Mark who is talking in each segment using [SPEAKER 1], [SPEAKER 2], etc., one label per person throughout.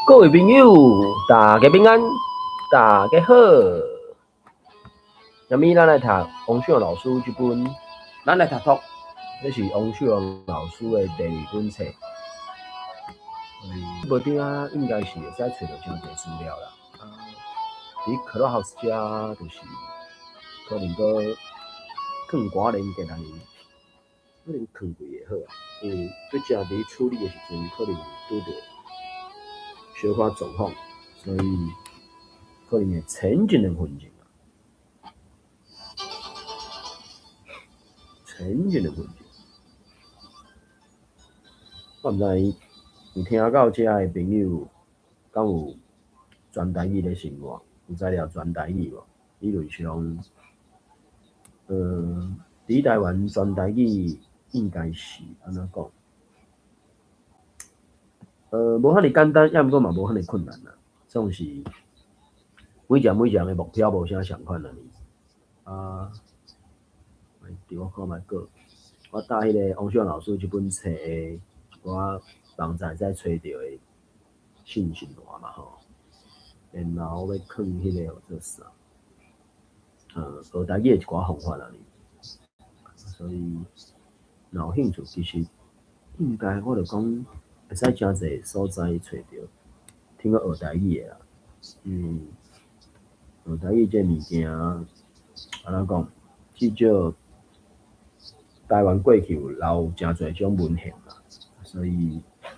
[SPEAKER 1] 各位朋友，大家平安，大家好。下面咱来读王小老师这本，咱来读读，这是王小老师的第二本册。无顶啊，应该是会使找到真侪资料啦。伫克罗豪斯家就是可能个放寡连给咱，可能放贵会好啊，因为要食伫处理的时阵，可能拄着小可状况，所以可能会前一两分钟啊，前一两分钟。我毋知有听到遮的朋友敢有全台语咧生活，有知了全台语无？理论上，伫台湾全台语应该是安怎讲？无遐尼简单，也毋过嘛无遐尼困难啦。总是每一项的目标无啥相款而已。对我看卖个，我搭迄个王小老师这本册的一寡网站才找到的信息栏嘛吼，然后要放迄个叫做啥？学台语的一寡方法而已。所以，若有兴趣，其实应该我就讲会使真侪所在找到听个学台语的啦。学台语这物件，安怎讲？至少台湾过去有留真侪种文献啦，所以还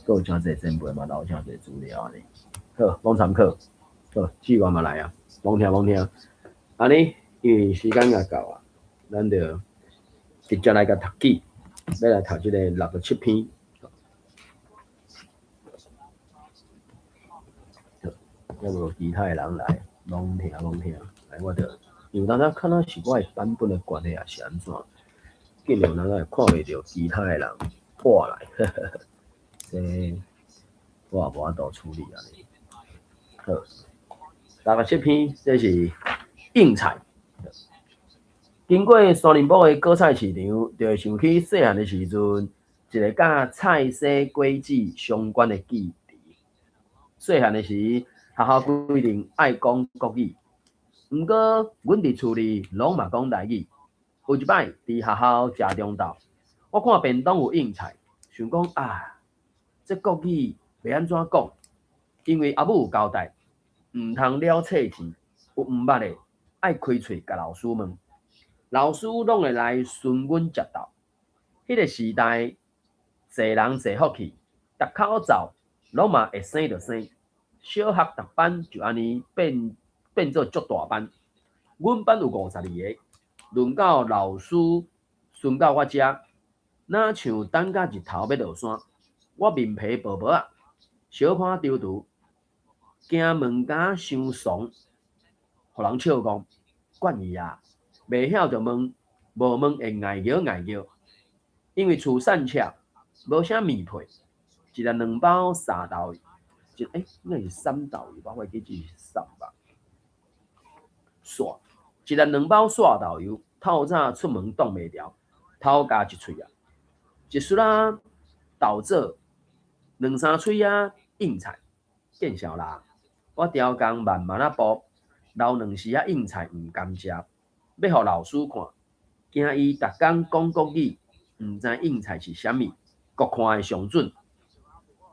[SPEAKER 1] 有真侪前辈嘛留真侪资料安尼。好，讲参考。好，志愿嘛来啊，罔听。安尼，因为时间也到啊，咱就直接来甲读起，要来读这个67篇。要无其他的人来，罔听。来，我就因为咱看到是我的版本的关系，也是安怎？竟然人也看袂到其他的人破来，这我也无法度处理安尼。好，67篇，这是应菜。经过山林堡的果菜市场，就会想起细汉的时阵，一个甲菜色果子相关的记忆。细汉的时，学校规定爱讲国语，毋过阮伫厝里拢嘛讲台语。有一摆伫学校食中昼，我看便当有应菜，想讲这国语要安怎讲？因为阿母有交代，毋通了册字，有毋捌的爱开喙甲老师问。老师拢会来顺阮食到。迄个时代，济人济福气，逐口罩拢嘛会生就生。小学逐班就安尼变做足大班。阮班有52个，轮到老师顺到我遮，哪像等甲日头要落山，我面皮薄薄啊，小可丢丢，惊问甲伤怂，互人笑讲，惯伊啊。袂晓就问，无问会碍叫，因为厝散车，无啥面皮，一日2包沙豆油，应该是3豆油吧，我记记是3吧。煞，一日2包煞豆油，透早出门挡袂牢，头加一喙啊，一撮啊豆枣，2-3喙啊应菜，见笑啦。我雕工慢慢啊剥，留2时啊应菜毋甘食。要互老师看，惊伊逐工讲国语，毋知应菜是啥物，国看会上准。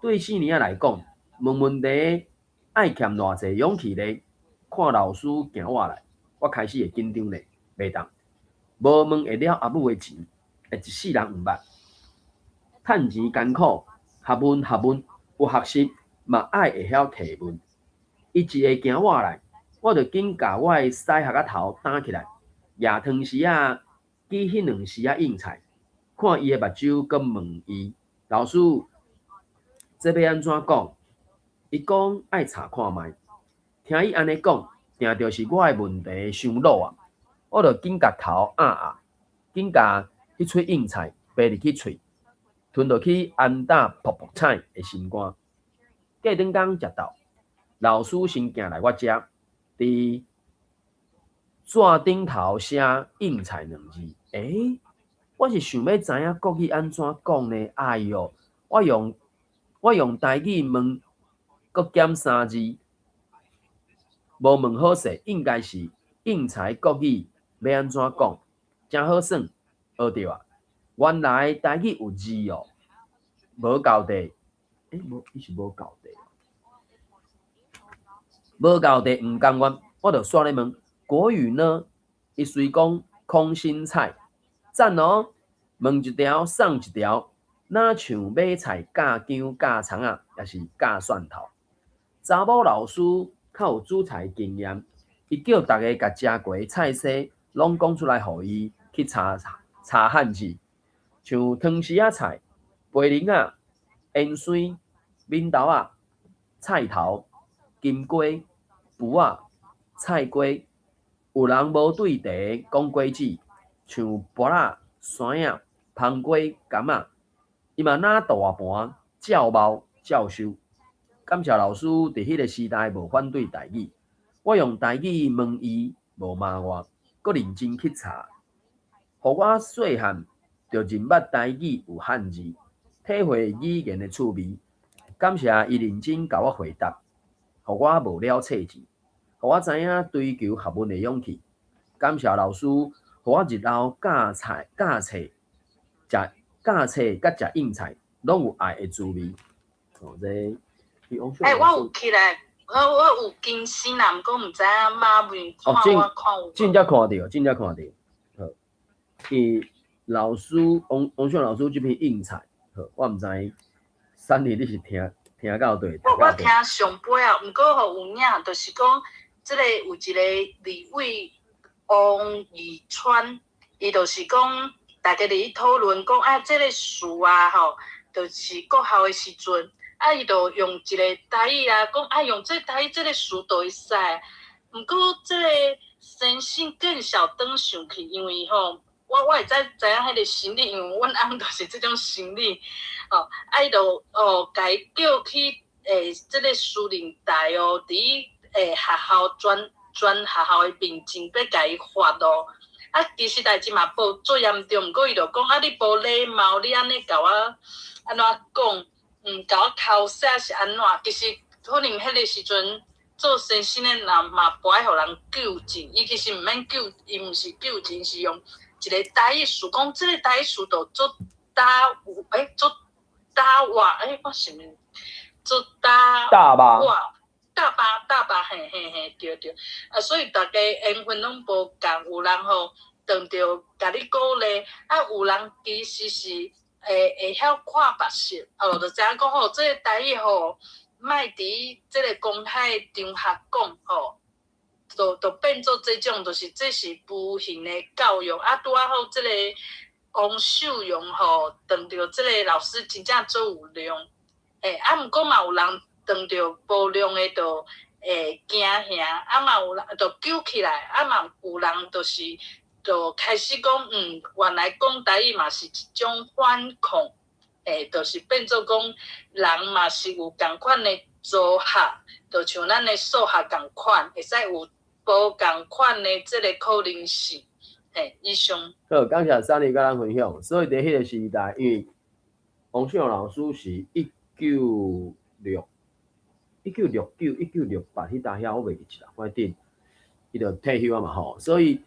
[SPEAKER 1] 对4年仔来讲，问问题爱欠偌济勇气咧。看老师行我来，我开始会紧张咧，袂当。无问会了阿母的钱，会一世人毋捌。趁钱艰苦，学问，有学习嘛爱会晓提问。伊一下行我来，我就紧甲我的屎壳仔头打起来。夜汤时啊，记迄2时啊应菜，看伊的目睭，佮问伊老师，这要安怎讲？伊讲爱查看卖。听伊安尼讲，定着是我的问题伤老啊！我就紧甲头紧甲迄撮应菜爬入去喙，吞落去安打噗噗菜的心肝。隔顿工食到，老师先行来我遮，伫纸顶头写应菜2字，我是想要知影国语安怎讲呢？哎哟，我用我用台语问，搁减3字，无问好势，应该是应材国语要安怎讲，真好耍，学着啊！原来台语有字哦，无交地，无，伊是无交地，无交地毋甘愿，我就煞咧问国语呢？伊随讲空心菜，赞哦！问一条送一条，哪像买菜架姜架葱啊，也是架蒜头。查某老师较有煮菜经验，伊叫大家甲食过的菜色拢讲出来，互伊去查汉字，像汤匙仔菜、培玲啊、烟水、面豆啊、菜头、金龟、脯啊、菜龟。有人无对题讲果子，像芭仔、山影、芳粿、柑仔，伊嘛拿大盘照包照收。感谢老师伫迄个时代无反对台语，我用台语问伊，无骂我，阁认真去查，互我细汉就认捌台语有汉字，体会语言的趣味。感谢伊认真甲我回答，互我无了册字，互我知影追求学问的勇气。感谢老师，互我日后教册甲食应菜，拢有爱的滋味。
[SPEAKER 2] 我有起来，我有更新啦，毋过毋知影马面看我看有。
[SPEAKER 1] 真正看到。好，伊老师王秀老师这篇应菜，好，我毋知3年你是听到对？
[SPEAKER 2] 我听上尾啊，毋过吼有影，就是讲，即个有一个立委王义川，伊就是讲，大家伫讨论讲啊，即个事啊吼，就是国校的时阵。伊就用一个台语啊，讲用这台语这个词就会使。毋过这个先生更小登上去，因为吼，我会知影迄个心理，因为阮翁就是这种心理。伊就甲伊叫去这个私人台哦，伫学校专学校的面前要甲伊罚哦。其实代志嘛无做严重，毋过伊就讲你无礼貌，你安尼甲我安怎讲？甲我偷写是安怎？其实可能迄个时阵做先生的人嘛，不爱互人纠正。伊其实毋免伊毋是纠正，是用一个台语词讲，即个台语词就做打话，我想做大巴，嘿，对。所以大家缘分拢无共，有人吼当着甲你鼓励，有人其实是。会晓看目色，就知影讲吼，这个台语吼，莫伫这个公海场合讲吼，就变做这种，这是无形的教育。拄啊好，这个王秀荣吼，当着这个老师真正做有量。毋过嘛有人当着无量的就惊吓，嘛有人就救起来，嘛有人就是。就开始讲，原来讲台语嘛是一种反抗，就是变做讲人嘛是有共款的组合，就像咱的数学共款，会使有无共款的这个可能性，以上。
[SPEAKER 1] 好，感谢Sunny甲咱分享。所以伫迄个时代，因为王秀老师是1969、1968迄搭遐，我袂记啦，反正伊就退休啊嘛吼，所以。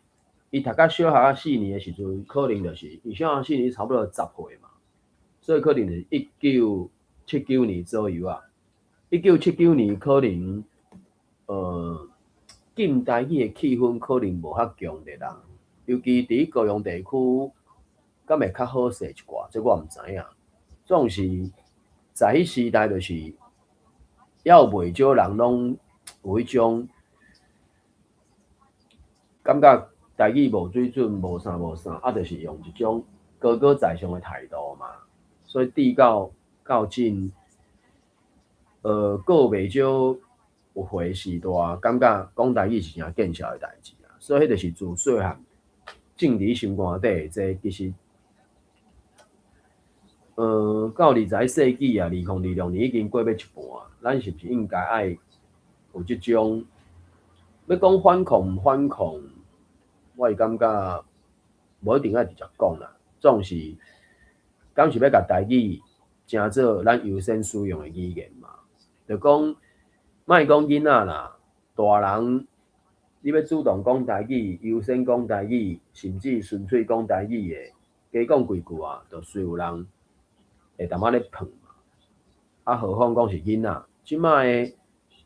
[SPEAKER 1] 伊读到小学啊4年的时阵，可能就是伊小学4年差不多10岁嘛，所以可能是1979年左右啊。1979年可能近台语的气氛可能无遐强烈啦，尤其伫高雄地区，敢会较好势一寡，这我毋知影。总是在迄时代，就是要袂少人拢有迄种感觉。台语无水准，无啥，就是用一种高高在上的态度嘛。所以递到近，过袂少有回时代，感觉讲台语是件见笑的代志啊。所以迄就是自细汉种伫心肝底，这其实，到21世纪啊，2026年已经过要一半，咱是毋是应该爱有即种要讲反抗毋反抗？我是感觉无一定爱直接讲啦，总是敢是要甲台语诚做咱优先使用的语言嘛。就讲，莫讲囡仔啦，大人你要主动讲台语，优先讲台语，甚至纯粹讲台语的，加讲几句啊，就随有人会淡仔咧碰嘛。啊，何况讲是囡仔，即摆的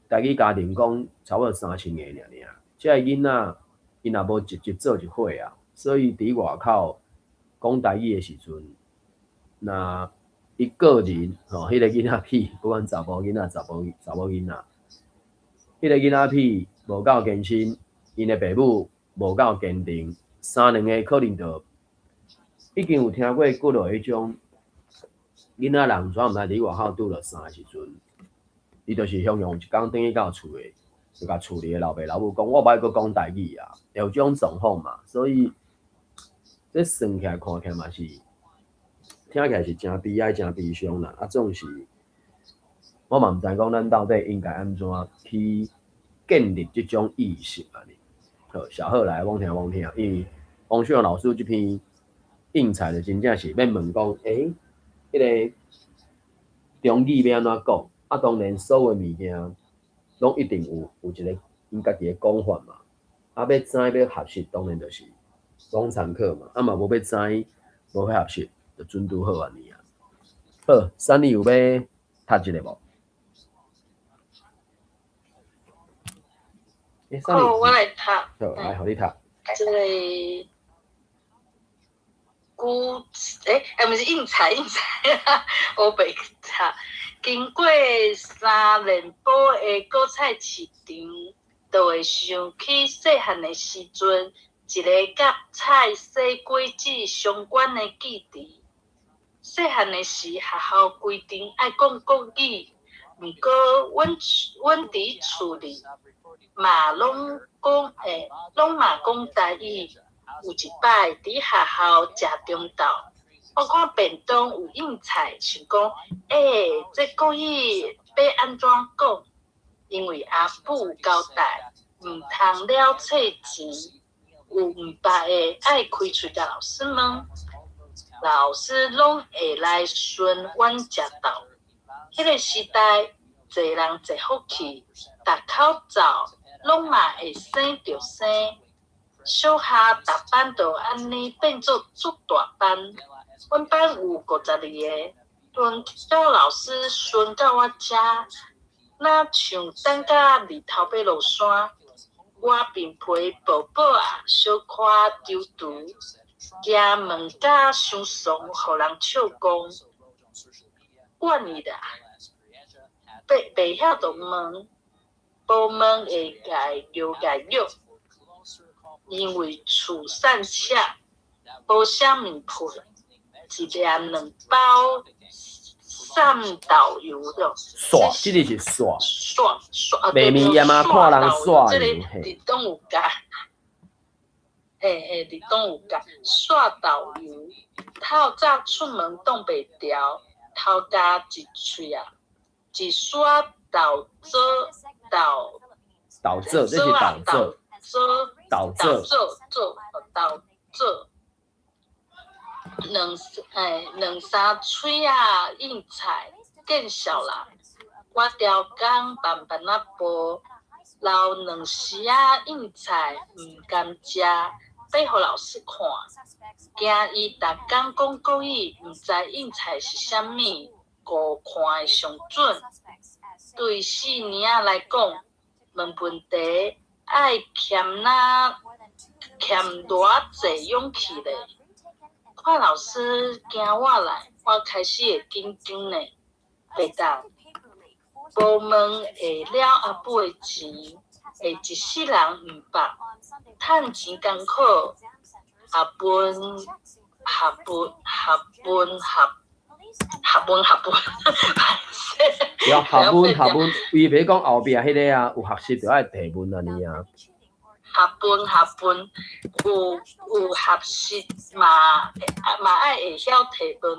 [SPEAKER 1] 台语家庭讲差不多3000个尔，即个囡仔因也无直接做一伙啊，所以伫外口讲台语的时阵，那伊个人吼，迄个囡仔片，不管查甫囡仔、查某囡仔，迄个囡仔片无够坚心，因的爸母无够坚定，两个可能就已经有听过几落迄种囡仔人全毋知伫外口拄着啥时阵，伊就是向用一工等去到厝诶，就甲厝里诶老爸老母讲，我歹阁讲台语啊，有这种状况嘛，所以这算起来看起来嘛是。听起来是真悲哀、真悲伤啦。啊，总是我嘛毋知讲咱到底应该安怎去建立这种意识啊？好，小贺来，汪听，因为汪秀阳老师这篇应采的真正是要问讲，迄个中语要安怎讲？啊，当然所有物件拢一定有一个因家己的讲法嘛。啊，要知要学习，当然就是讲参考嘛。啊嘛无要知，无要学习。就准拄好安尼啊。好，三你有要读一个无？
[SPEAKER 2] 好，我来读。
[SPEAKER 1] 好，来，互你读。
[SPEAKER 2] 这个古毋是应采我袂读。经过3连补的果菜市场，就会想起细汉的时阵，一个甲菜洗果子相关的记忆。细汉的时，学校规定爱讲国语，毋过阮伫厝里嘛拢嘛讲台语。有一摆伫学校食中昼，我看便当有应菜，想讲，这国语要安怎讲？因为阿母有交代，毋通了册钱，有毋捌的爱开喙甲老师问。老师拢会来顺阮食到。迄个时代，侪人侪福气，戴口罩拢嘛会生着生。小学逐班就安尼变做足大班，阮班有52个，轮到老师顺到我遮，若像等甲日头要落山，我面皮薄薄啊，小可丢丢。行门甲伤爽，互人笑讲，惯伊啦。袂晓就问，无问会甲摇甲摇，因为厝散车，无啥面皮，一粒2包散豆油了。
[SPEAKER 1] 刷，这个是刷。
[SPEAKER 2] 刷，
[SPEAKER 1] 卖面也嘛看人刷
[SPEAKER 2] 这个日东有加。日东有教刷豆油，透早出门挡袂牢，头家一喙啊，一刷豆做，
[SPEAKER 1] 这是豆
[SPEAKER 2] 做，两三喙啊应菜见笑啦，我雕工慢慢啊剥，留2时啊应菜毋甘食。要互老师看，惊伊逐工讲国语，毋知应菜是啥物，误看会上准。对4年仔来讲，问问题爱欠偌济勇气咧。看老师惊我来，我开始会紧张咧，袂当。无问会了阿母的钱，会一世人毋捌。趁钱艰苦，合分，
[SPEAKER 1] 要合分，伊别讲后壁迄个啊，有学习就爱提问安尼啊。
[SPEAKER 2] 合分，有学习嘛爱会晓提问。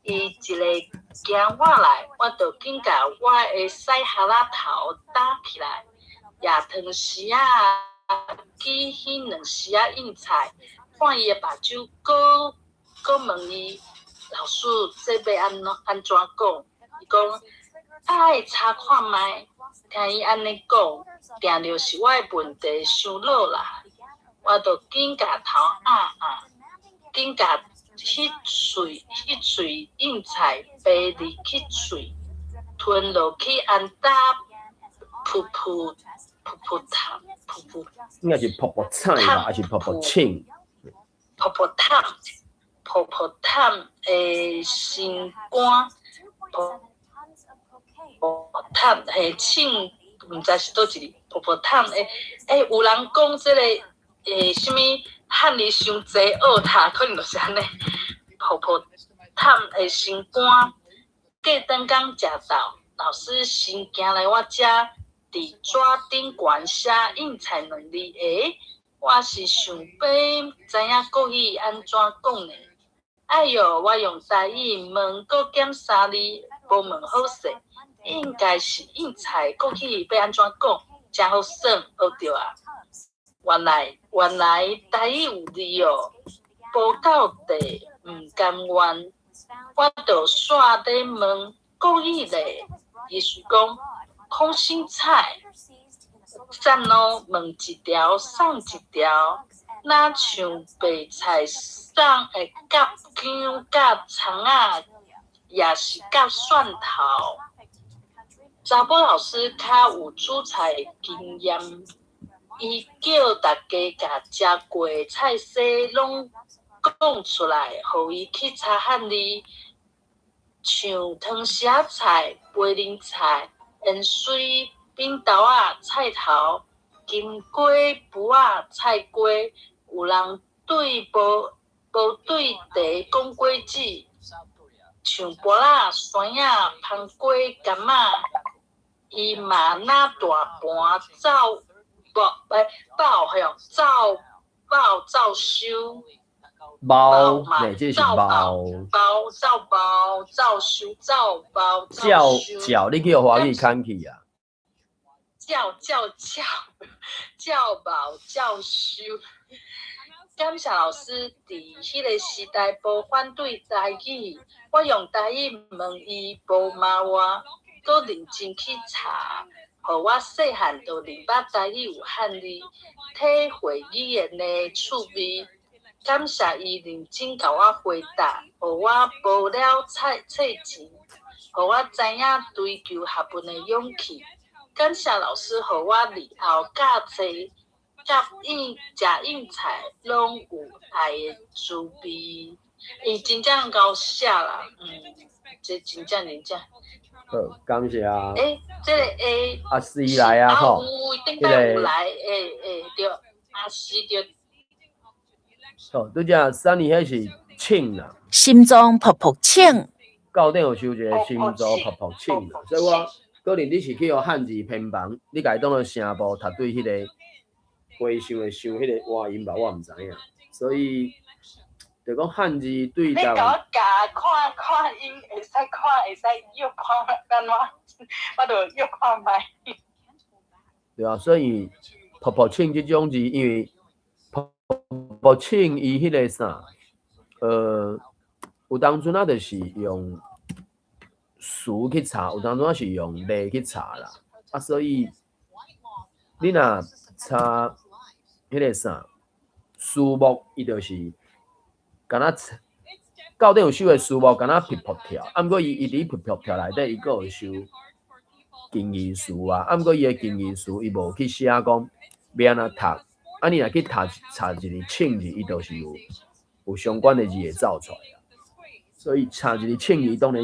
[SPEAKER 2] 伊一个惊我来，我就紧甲我的细蛤仔头打起来，夜汤时啊。记迄2时啊应菜，看伊的目睭，搁问伊老师这要安怎讲？伊讲爱查看卖，听伊安尼讲，定就是我的问题伤老啦。我就紧甲头紧甲迄喙硬菜爬入去喙，吞落去安搭噗噗汤，
[SPEAKER 1] 应该是泡泡菜吧，还是泡泡青？
[SPEAKER 2] 泡泡汤的心肝，泡泡汤的青，毋知是倒一个泡泡汤的。有人讲这个什么汉字伤济学读，可能就是安尼。泡泡汤的心肝，过顿工食到，老师先行来我遮，伫纸顶悬写应菜2字。我是想要知影国语安怎讲呢？哎哟，我用台语问搁减3字，无问好势，应该是应菜国语要安怎讲，才好算学着啊。原来台语有字哦，无到地毋甘愿，我就煞咧问国语咧，意思讲空心菜。赞哦，问一条送一条，哪像白菜送的甲姜甲葱仔，也是甲蒜头。查甫老师较有煮菜经验，伊叫大家甲食过菜色拢讲出来，互伊去查汉字，像汤虾菜、飞灵菜、盐水。冰豆啊、菜头、金瓜、卜啊、菜瓜，有人对无对茶讲果子，像菠仔、酸仔、香瓜、柑仔，伊嘛拿大盘走照收。
[SPEAKER 1] 包，对，这是包。
[SPEAKER 2] 照收。
[SPEAKER 1] 叫，你叫华语看去啊？
[SPEAKER 2] 教保教修，感谢老师伫迄个时代无反对台语，我用台语问伊无骂我，搁认真去查，互我细汉就明白台语有汉字，体会语言的趣味。感谢伊认真甲我回答，互我无了册钱，互我知影追求学问的勇气。感谢老师，互我日后教册、食应菜，拢有爱的滋味。伊真正够写啦，这真正。
[SPEAKER 1] 好，感谢啊。
[SPEAKER 2] 这个
[SPEAKER 1] 阿诗来啊，吼，
[SPEAKER 2] 顶摆有来，对，阿诗对。
[SPEAKER 1] 好，拄只3年迄是庆啦，
[SPEAKER 3] 心脏噗噗庆。
[SPEAKER 1] 到顶有收一个心脏噗噗庆啦，所以我。可能你是去学汉字偏旁，你家己当做声部读对迄个回想的想迄个话音吧，我毋知影，所以就讲汉字对
[SPEAKER 2] 你甲我看音会使又看安怎，我就又看卖。
[SPEAKER 1] 对啊，所以噗噗庆这种字，因为噗噗庆伊迄个啥，有当阵啊，就是用。词去查，有当阵是用例去查啦，所以你若查迄个啥书目，伊就是敢若到底有收的书目，敢若撇扑条，毋过伊伫撇扑条内底，伊阁有收经义词啊，毋过伊的经义词伊无去写讲要安怎读，你若去查一个庆字，伊就是有相关的字会走出来啊，所以查一个庆字当然。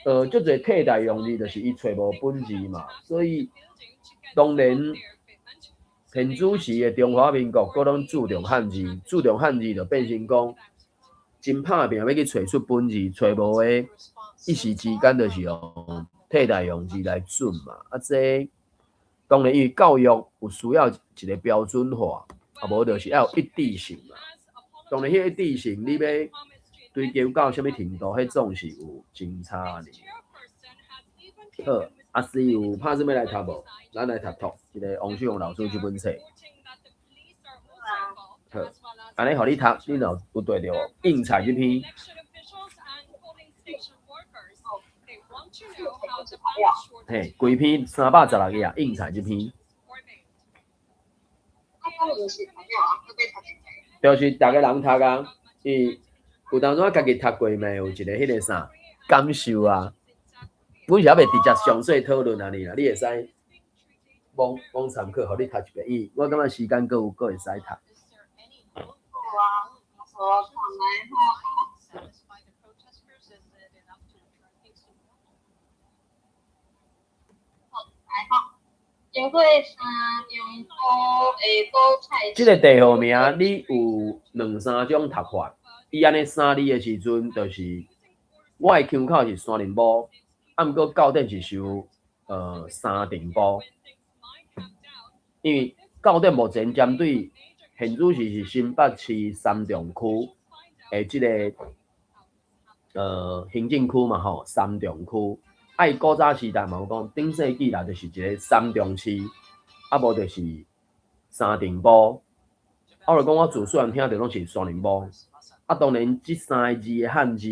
[SPEAKER 1] 足侪替代用字就是伊找无本字嘛，所以当然现主时的中华民国，佫拢注重汉字，就变成讲真拍拼要去找出本字，找无的一时之间就是用替代用字来准嘛。这当然因为教育有需要一个标准化，无就是要有一致性嘛。当然，迄个一致性你要。追求到什么程度，迄总是有真差哩。好，阿诗有拍什么来读无？咱来读一个王雪红老师这本册。好，安尼互你读，你若有对着应采这篇，嘿，规篇316页，应采这篇。就是大家人读啊，伊有当阵家己读过没？有一个迄个啥感受啊？阮是还袂直接详细讨论安尼啦，你会使网参考，互你读一遍。伊我感觉时间够有，够会使读。
[SPEAKER 2] 经过3种菇的果菜。
[SPEAKER 1] 即个地号名你有2、3种读法。伊安尼3字的时阵，就是我的腔口是山林埔，啊，毋过到顶是收三重埔。因为到顶目前针对现主是新北市三重区的即个行政区嘛吼，三重区。啊，伊古早时代嘛有讲，顶世纪啦，就是一个三重市，啊无就是三重埔。啊，我就讲我自细汉听着拢是山林埔。啊，当然即3个字的汉字，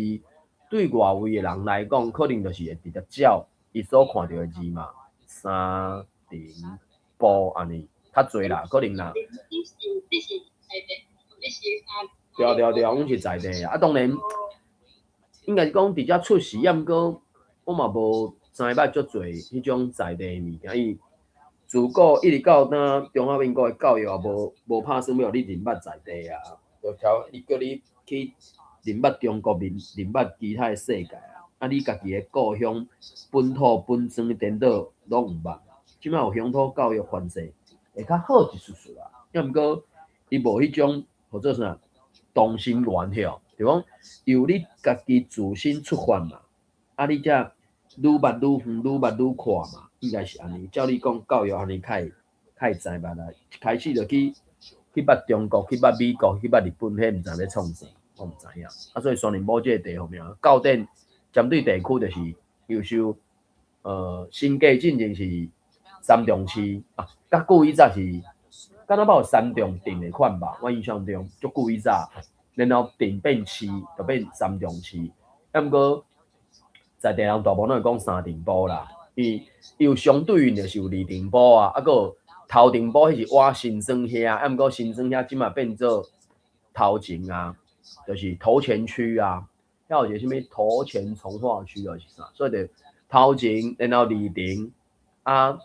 [SPEAKER 1] 对外围的人来讲，可能就是会直接照伊所看到的字嘛，三重埔安尼较侪啦，可能啦。对，阮是在地啊，当然应该是讲直接出事，啊，毋过我嘛无知捌足侪迄种在地的物件，伊自古一直到咱中华民国的教育也无拍算要你认捌在地啊，就条伊叫你去认捌中国认捌其他的世界啊，啊你家己的故乡本土本庄的颠倒拢毋捌。即摆有乡土教育方式会较好一丝啊，要毋过伊无迄种或者啥动心圆吼，就讲由你家己自身出发嘛，啊你才愈捌愈远，愈捌愈看嘛，应该是安尼。照你讲教育安尼较会知捌啦，一开始就去捌中国，去捌美国，去捌日本，迄毋知要创啥，我毋知影。啊，所以山林埔即个地方名，到顶针对地区就是优秀新界进前是三重市啊，甲古以早是敢若有三重镇的款吧，我印象中足古以早，然后镇变市就变三重市，啊毋过在地人大部分都会讲三重埔啦，伊有相对应的是有二重埔啊，啊个头重埔迄是我新庄遐，啊毋过新庄遐即马变做头前啊，就是头前区啊，遐有一个啥物头前从化区啊是啥，所以就头前，然后二重啊。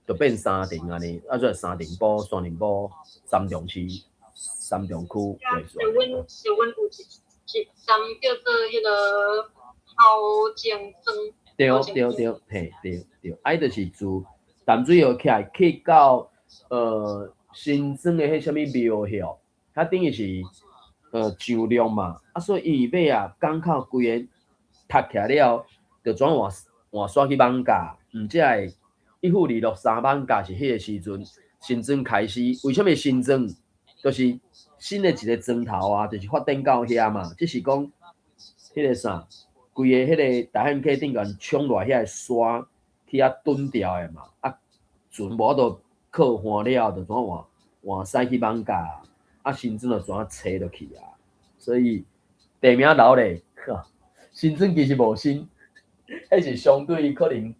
[SPEAKER 1] 就变三重安尼，啊，所以三重埔、山林埔、三重市、三重区为主。
[SPEAKER 2] 阮有一站叫做迄个头前庄。
[SPEAKER 1] 对，嘿，对，啊，就是自淡水河起来去到新庄的迄啥物庙晓，它等于是上量嘛，啊，所以伊尾啊港口规个塌起来了，就转换煞去艋舺，毋则会。一户二落三艋舺是迄个时阵，新庄开始。为什么新庄？就是新的一个庄头啊，就是发展到遐嘛。即是讲迄个啥，规个迄个大汉溪顶悬冲落遐个山去遐蹲掉的嘛。啊，船无都靠岸了，就怎换驶去艋舺，啊，新庄就怎斜落去啊。所以地名留咧，新庄其实无新，迄是相对可能。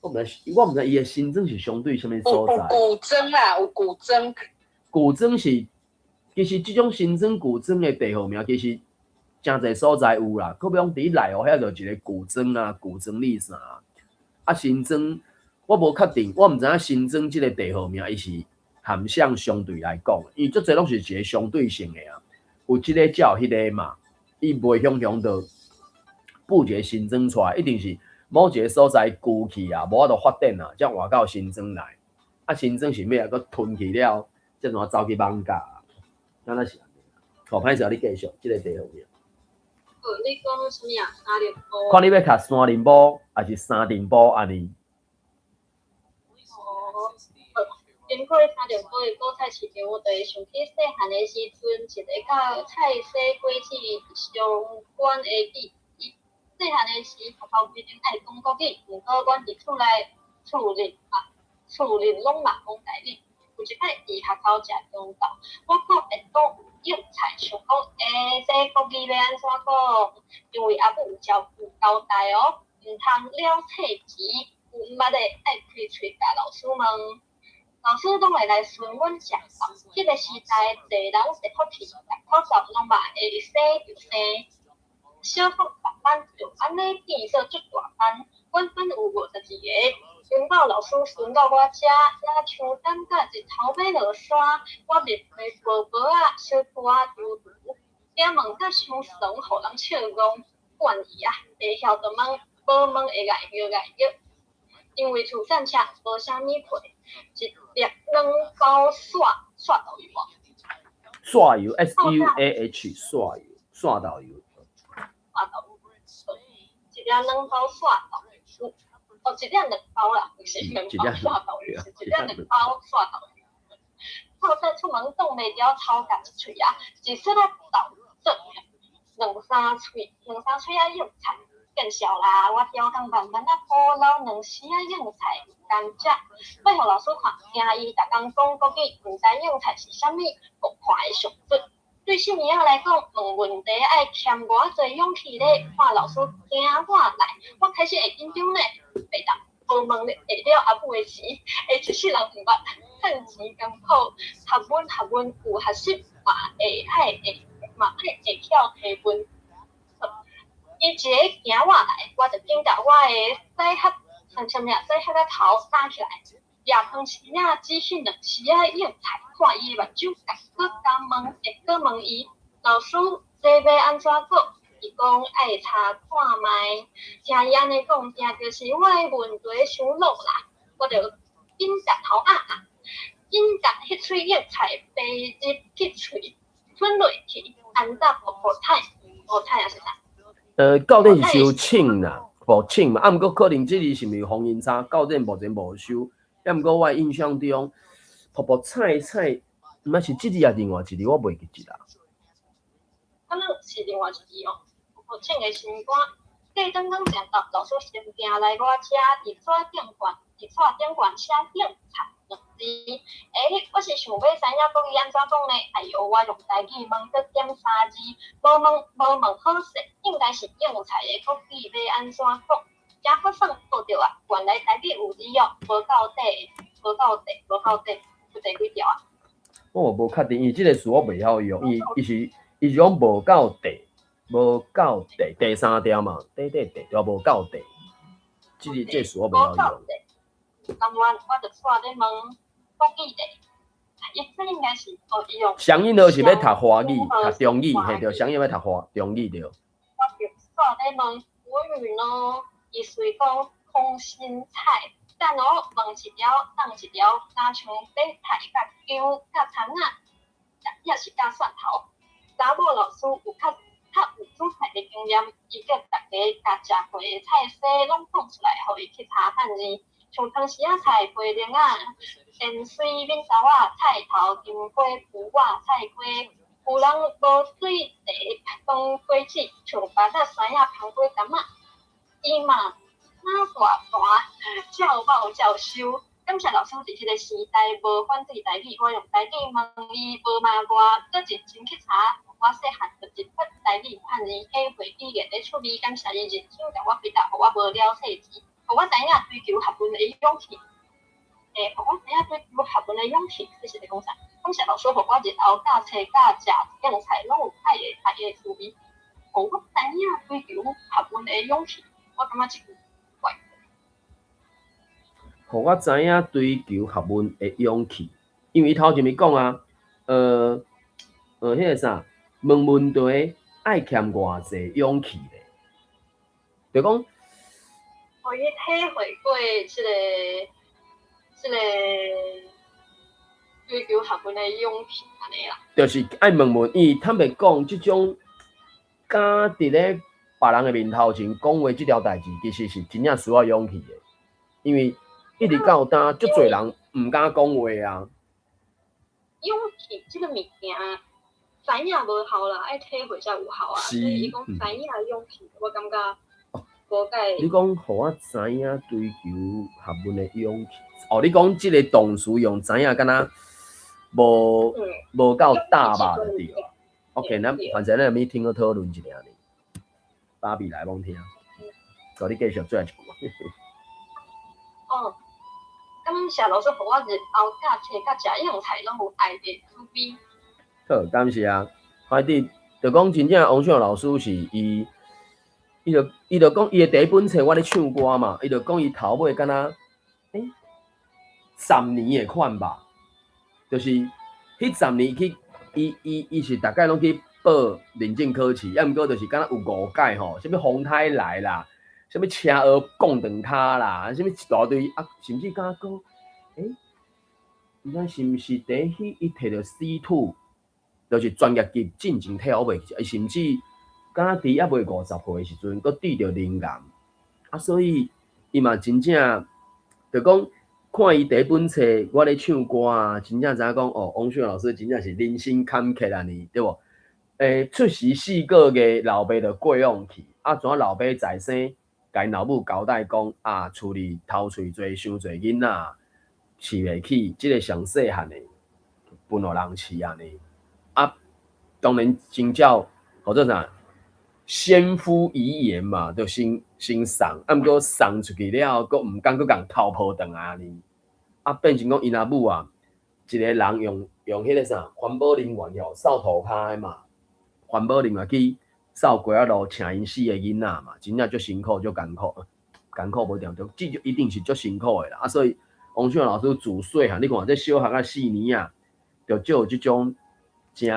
[SPEAKER 1] 我毋知伊的新庄是相对啥物所在？
[SPEAKER 2] 有古庄啦，有古庄。
[SPEAKER 1] 古庄是，其实即种新庄古庄的地号名，其实真侪所在有啦。可比讲伫内湖遐就一个古庄啊，古庄里啥啊，新庄我无确定，我毋知影新庄即个地号名伊是含项相对来讲，因为足侪拢是一个相对性的啊。有即个才有迄个嘛，伊袂向着布一个新庄出来，一定是。某一个所在旧去啊，无法度发展啊，才换到新庄来。啊，新庄是尾啊，佮吞去了，才怎走去艋舺啊？敢若是安尼。好，歹势，你继续，即个地方名。
[SPEAKER 2] 你讲啥物啊？三重埔。
[SPEAKER 1] 看你要读山林埔还是三重埔安尼？
[SPEAKER 2] 经过三重埔的果菜市场，我就会想起细汉的时阵，一个甲菜市果子相关的字。细汉的时，学校规定爱讲国语，毋过阮伫厝内厝里拢嘛讲台语。有一摆伫学校食中昼，我靠会倒
[SPEAKER 4] 用菜，想讲这国语要安怎讲？因为阿母有交代哦，唔通了册钱，有毋捌的爱开喙甲老师问。老师拢会来询阮食饭。迄个时代，侪人侪福气，口罩拢嘛会洗就洗。小学逐班就安尼变做足大班，阮班有52个。云豹老师巡到我遮，那像等甲日头要落山，我面皮薄薄啊，小肚啊嘟嘟，惊问甲伤怂，互人笑戆，惯伊啊，会晓得问，无问会挨摇。因为厝散车无啥物货，一粒软包刷豆油啊。
[SPEAKER 1] 刷油 SUAH 刷油，刷豆油。
[SPEAKER 4] 一粒软包刷豆油，一粒两包啦，不是两包刷豆油，是一粒两包刷豆油。透早出门挡袂牢草甲一喙啊，一撮仔豆做两三喙啊用菜。见笑啦，我调工慢慢啊补老两时啊用菜甘蔗，要互老师看，惊伊逐工讲国语，毋知用菜是啥物，国看会上准。对小物仔来讲，问问题爱欠偌济勇气咧，看老师惊我来，我开始会紧张咧，袂当无问咧，下了阿母的时，会一世人毋捌，趁钱艰苦，学问有学习嘛会晓提问。伊一个惊我来，我就紧甲我的载盒仔头打起来，夜饭时啊只训两时啊用菜，看伊目睭搁问伊老师这要安怎做？伊讲爱查看卖，听伊安尼讲，定就是我的问题伤落啦，我就紧夹头紧甲迄喙用菜飞入去喙，吞落去，安搭泡菜也是啥？
[SPEAKER 1] 到底是收请啦，无请嘛。啊，毋过可能即个是毋是风云差，到底目前无收。啊，毋过我印象中，泡菜，毋知是即字也另外一字，我袂记一啦。
[SPEAKER 4] 可能是另外一字哦。泡请的新歌，隔刚刚讲到，老师先行来我遮，伫纸顶悬写用菜两字。我是想要知影国语安怎讲呢？哎呦，我用台语问搁点三字，无问好势，应该是用菜的国语要安怎讲？才发现报着啊，原来台语有字哦，无到底，有第几条啊？
[SPEAKER 1] 我无确定，伊即个词我袂晓用，伊是讲无到地，第三条嘛，地就无到地，即个词我袂晓用。
[SPEAKER 4] 当我就煞咧问国语的，伊这应该是伊用。
[SPEAKER 1] 上英就是要读华语，读中语，嘿着，上英要读中语着。
[SPEAKER 4] 我就煞咧问国语咯，伊随讲空心菜，等我问一条，当一条，若像买菜甲姜甲葱啊，也是甲蒜头。查某老师有较有煮菜的经验，伊叫大家甲食过的菜色拢讲出来，互伊去查看字。像当时啊菜花莲啊，盐水面豆啊，菜头金花脯啊，菜花，有人无水茶当花子，像白菜山啊，香瓜柑啊，伊嘛大照报照收。感谢老师伫迄个时代无反对台语，我用台语问伊，无骂我，搁认真去查。我细汉就一笔台语汉字，体会语言的趣味。感谢伊认真甲我回答，互我无了册字。互我知影追求学问的勇气，互我知影追求学问的勇气，这是咧讲啥？感谢老师，互我日后教册教食用菜拢有爱的趣味，互我知影追求学问的勇气，我感觉这句怪。
[SPEAKER 1] 互我知影追求学问的勇气，因为头前面讲啊，迄个啥，问问题爱欠偌济勇气咧，就讲。
[SPEAKER 4] 我伊体会过即个追求学问的勇气安尼啦，
[SPEAKER 1] 就是爱问伊，坦白讲，即种敢伫咧别人的面头前讲话即条代志，其实是真正需要勇气的，因为一直到当足侪人毋敢讲话啊。
[SPEAKER 4] 勇气即个物件，知影无效啦，爱体会才有效啊。所以伊讲知影勇气，我感觉。你
[SPEAKER 1] 讲，互我知影追求学问的勇气。哦，你讲即个动词用知影，敢若无够大吧？对啊。OK， 咱反正咱咪听个讨论一下呢。芭比来帮听，叫你继续做一句。
[SPEAKER 4] 哦，感谢老师给我日后教册甲食用菜拢有爱的滋味。
[SPEAKER 1] 好，感谢啊。快滴，就讲真正王秀老师是伊就讲伊的第一本册我咧唱歌嘛，伊就讲伊头尾敢若10年的款吧，就是迄10年去，伊是大概拢去报认证考试，抑毋过就是敢若有5届吼，什物风台来啦，什物车额降长骹啦，什物一大堆啊，甚至敢讲，毋知是毋是第迄伊摕着 C2， 就是专业级进前跳袂去，甚至敢若伫还未50岁的时阵，佫对着灵癌，啊，所以伊嘛真正就讲。看伊第一本册，我咧唱歌啊，真正知影讲哦，王秀老师真正是人生坎坷啊呢，对无？出世4个月，老爸就过往去，啊，怎老爸在生，甲因老母交代讲啊，厝里头喙多，伤侪囡仔，饲袂起，即个上细汉的，分互人饲安尼。啊，当然真照，或者啥，先夫遗言嘛，就先送，啊，毋过送出去了，佫毋敢佫共偷抱转来安尼，啊，变成讲因阿母啊，一个人用迄个啥环保能源吼扫涂骹的嘛，环保能源去扫街仔路，请因4个囡仔嘛，真正足辛苦，足艰苦，艰苦无定，这就一定是足辛苦的啦。啊，所以王秀老师自细汉，你看这小学啊4年啊，就有即种真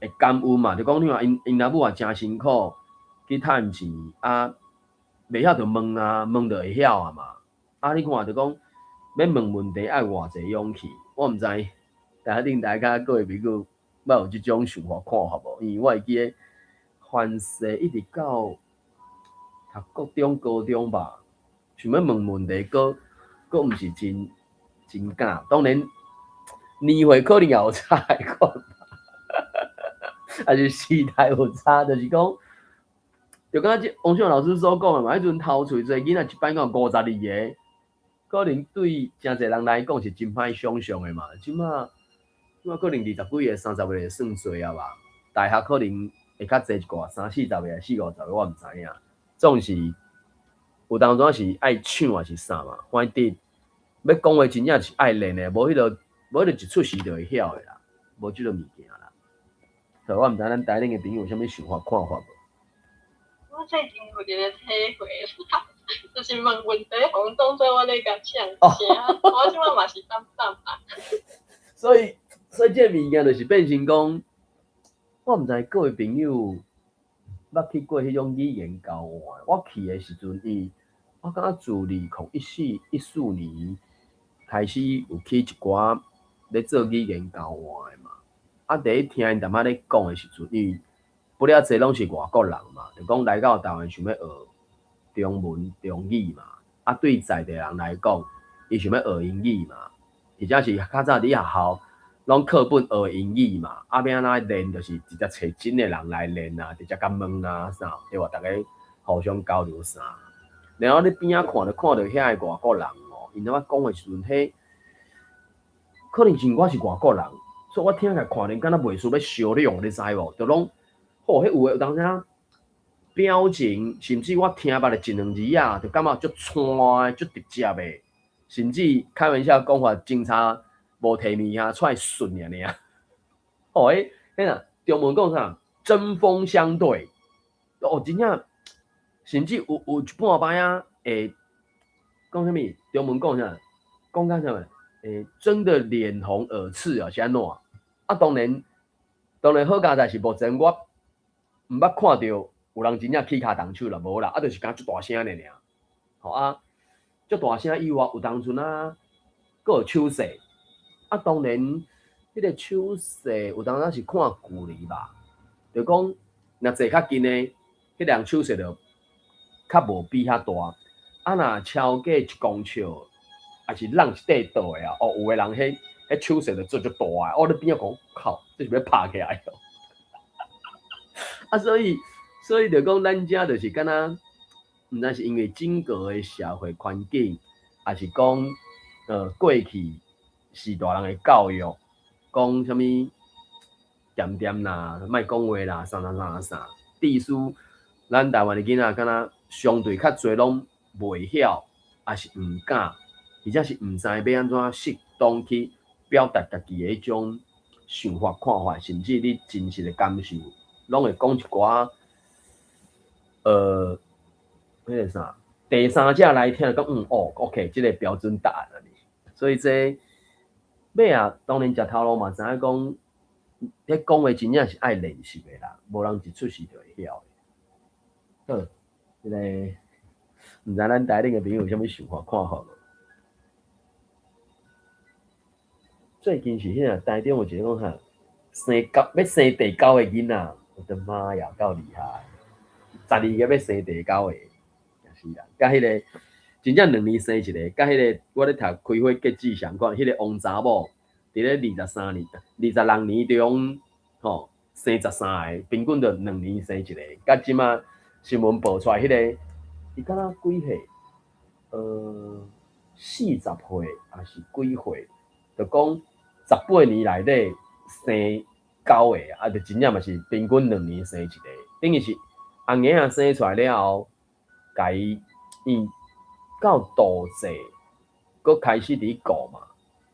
[SPEAKER 1] 会感恩嘛，就讲你话因阿母啊真辛苦去趁钱啊，袂晓就问啊，问就会晓啊嘛。啊，你看就讲要问问题爱偌济勇气，我毋知大家各位朋友捌有即种想法看法无？因为我会记得凡世一直到读国中、高中吧，想要问问题，佫毋是真敢。当然年岁可能也有差的款。还是时代有差，就是讲，就敢即王秀老师所讲的嘛，迄阵头喙侪囡仔一班讲52个，可能对真侪人来讲是真歹想象的嘛。即马可能20几个、30个算多啊吧。大学可能会较侪一寡，30、40个、40、50个，我毋知影。总是有当中是爱唱还是啥嘛？反正要讲话真正是爱练的，无迄个一出世就会晓的啦，无即个物件啦。所以我毋知咱台顶的朋友有啥物想法看法无？
[SPEAKER 4] 我最近有一个体会，就是问问题，互当做我咧甲呛声，我即摆嘛是当啊。
[SPEAKER 1] 所以这物件就是变成讲，我毋知各位朋友捌去过迄种语言交换。我去的时阵，我感觉自2014年开始有去一寡咧做语言交换的嘛。啊，第一听因淡仔咧讲的时阵，伊不了侪拢是外国人嘛，就讲来到台湾想要学中文、中语嘛。啊，对在地人来讲，伊想要学英语嘛，或者是较早伫学校拢课本学英语嘛。啊，要安怎练，就是直接找真的人来练啊，直接甲问啊啥，对吧？大家互相交流啥。然后你边仔看着遐个外国人哦，因怎仔讲的时阵，迄可能是我是外国人。所以我听起来看人敢若袂输要烧量，你知无？就拢，迄有诶有当时表情，甚至我听捌的一两字啊，就感觉足串、足直接诶，甚至开玩笑讲法，警察无摕物件出来顺尔。迄呐，中文讲啥？针锋相对。哦，真正，甚至有一半摆啊，讲啥物？中文讲啥？讲干啥物？真的脸红耳赤啊，是安怎？啊，当然好佳在是目前我毋捌看到有人真正起骹动手啦，无啦，啊，就是讲足大声的尔。吼啊，足大声以外，有当阵啊，佫有手势。啊，当然，迄个手势有当时是看距离吧，就讲若坐较近的，迄人手势就较无比较大。啊，若超过1公尺。还是人一块倒的啊！哦，有个人迄手势就做足大啊！哦，你边仔讲靠，这是要拍起来哦！啊，所以就讲咱遮就是敢若，毋知是因为整个的社会环境，还是讲过去时大人的教育，讲啥物点点啦，莫讲话啦，啥。地书，咱台湾的囡仔敢若相对较侪拢袂晓，也是毋敢，或者是毋知要安怎适当去表达家己的迄种想法、看法，甚至你真实的感受，拢会讲一寡迄个啥，第三者来听讲OK， 即个标准答案啊，所以这尾啊，当然食头路嘛，知影讲。迄讲话真正是爱练习的啦，无人一出世就会晓的。好，即个毋知咱台顶的朋友有啥物想法看法无？最近是迄个台顶有一个讲要生第九个囡仔，我的妈呀，够厉害！12个要生第九个，也是啦。甲迄个真正2年生一个，甲迄个我咧读开花结籽相关，迄个王查某。伫咧22年中，生13个，平均就2年生一个。甲即马新闻报出来，迄个伊敢若几岁？40岁还是几岁？就讲18年内底生9个，啊，就真正嘛是平均2年生一个。等于是红爷仔生出来了后，甲伊到肚脐，佮开始伫顾嘛，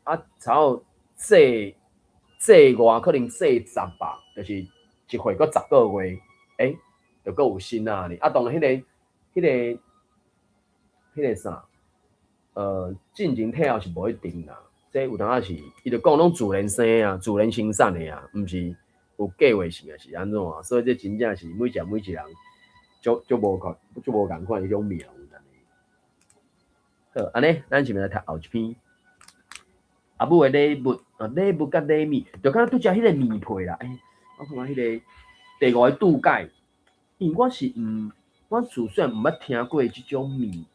[SPEAKER 1] 啊，操！这外可能这10吧，就是一岁搁10个月，就搁有新啊哩。啊，当然迄个啥，进前退后是无一定啦。这有当是，伊就讲拢自然生啊，自然生产的啊，毋是有计划性的是安怎啊？所以这真正是每一人就无共款迄种妙。好，安尼，咱前面来读后一篇。阿母的礼物，礼物甲礼物，就敢若拄只迄个面皮啦。我看迄个第5个拄解，因为我自细毋捌听过即种面，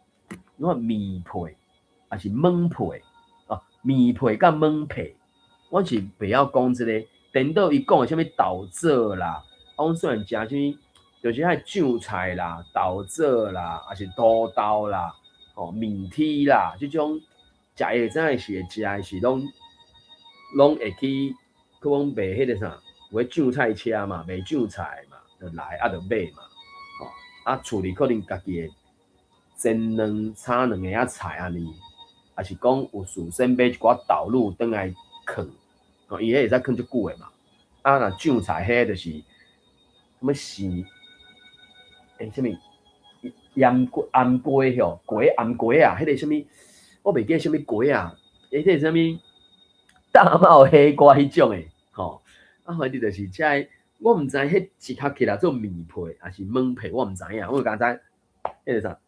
[SPEAKER 1] 我面皮还是蒙皮面皮甲蒙皮，我是袂晓讲即个。等到伊讲的啥物豆枣啦，我虽然食啥物，就是迄酱菜啦、豆枣啦，还是土豆啦、面体啦，即种。食会知的是会食的是拢会去讲卖迄个啥，有酱菜车嘛，卖酱菜嘛，就来就买嘛，厝里可能家己会煎两炒2个菜安尼，也是讲有事先买一寡豆乳转来放，伊迄会使放足久的嘛。若酱菜迄就是什么是什么腌鸡吼，鸡腌鸡啊，迄个什么。我袂记啥物鸡啊，迄个啥物大帽黑瓜迄种诶，反正就是这，我毋知迄一壳起来做面皮还是蒙皮，我毋知影。我刚才迄个啥，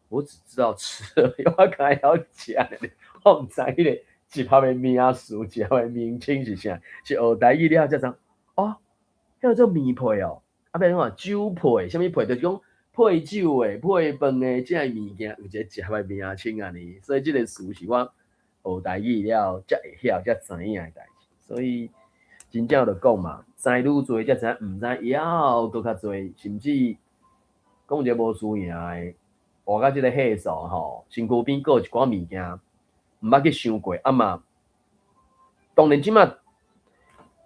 [SPEAKER 1] 我只知道吃，我刚才要食咧，我毋知迄个一盒诶名词，一盒诶名称是啥，是学台语了才知。迄个做面皮哦，变讲酒皮，啥物皮就是讲。配酒诶，配饭诶，即个物件有一个盒诶名称安尼，所以即个词是我学台语了才会晓、才知影诶代志。所以真正就讲嘛，知愈多才知影，毋知了搁较侪，甚至讲一个无输赢诶，活到即个岁数吼，身躯边搁有一寡物件毋捌去想过，嘛。当然即马